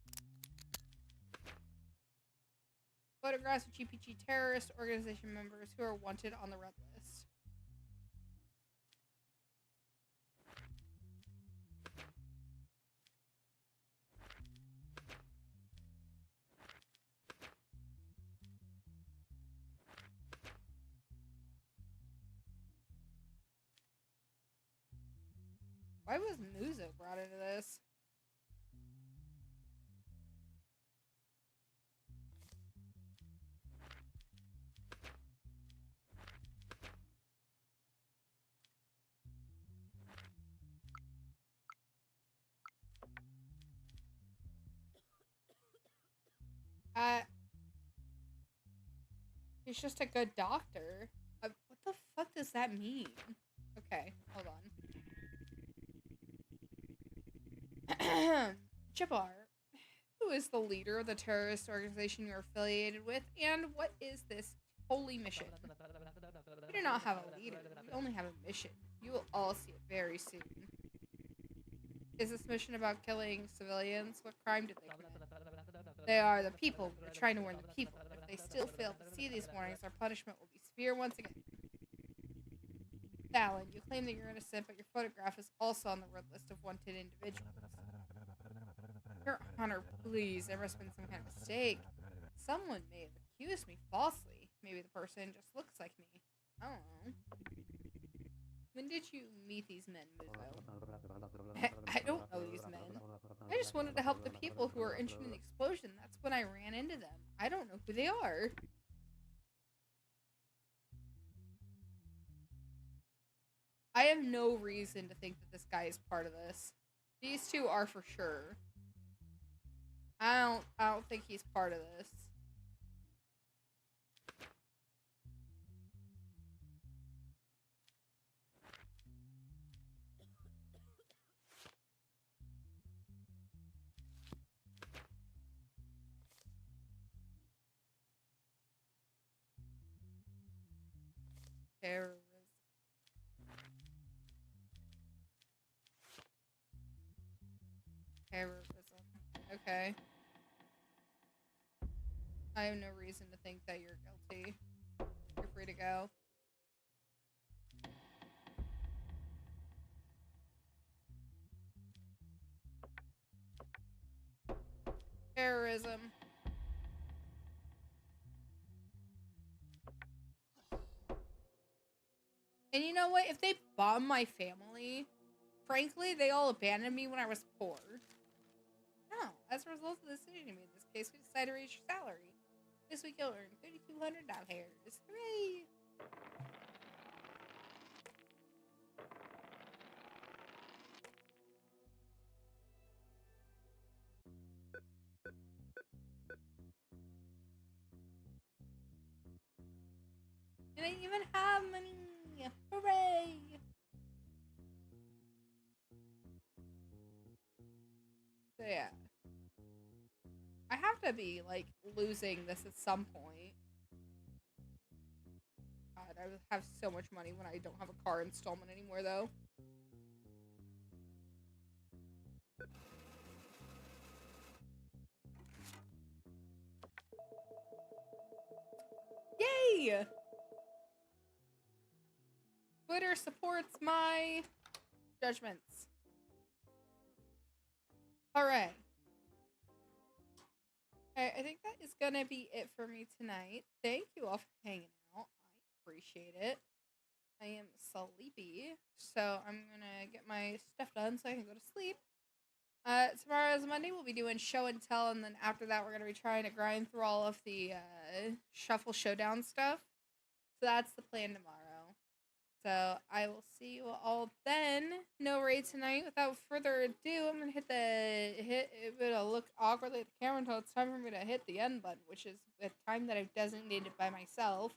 Photographs of GPG terrorist organization members who are wanted on the red list. Why was Muzo brought into this? He's just a good doctor. What the fuck does that mean? Okay, hold on. Jabbar, who is the leader of the terrorist organization you're affiliated with, and what is this holy mission? We do not have a leader. We only have a mission. You will all see it very soon. Is this mission about killing civilians? What crime did they commit? They are the people. We're trying to warn the people. If they still fail to see these warnings, our punishment will be severe once again. Thalin, you claim that you're innocent, but your photograph is also on the red list of wanted individuals. Your Honor, please, there must have been some kind of mistake. Someone may have accused me falsely. Maybe the person just looks like me. I don't know. When did you meet these men, Muzo? I don't know these men. I just wanted to help the people who were injured in the explosion. That's when I ran into them. I don't know who they are. I have no reason to think that this guy is part of this. These two are for sure. I don't think he's part of this. Terrorism. Terrorism. Okay. I have no reason to think that you're guilty. You're free to go. Terrorism. And you know what? If they bomb my family, frankly, they all abandoned me when I was poor. No, as a result of the decision you made in this case, we decided to raise your salary. This week you'll earn $3,200. Hooray! And I even have money! Hooray! So yeah. I have to be, like, losing this at some point. God, I have so much money when I don't have a car installment anymore, though. Yay! Twitter supports my judgments. Alright. I think that is gonna be it for me tonight. Thank you all for hanging out. I appreciate it. I am sleepy, so I'm gonna get my stuff done so I can go to sleep. Tomorrow is Monday. We'll be doing show and tell, and then after that, we're gonna be trying to grind through all of the shuffle showdown stuff. So that's the plan tomorrow. So I will see you all then. No raid tonight. Without further ado, I'm gonna it'll look awkwardly at the camera until it's time for me to hit the end button, which is a time that I've designated by myself.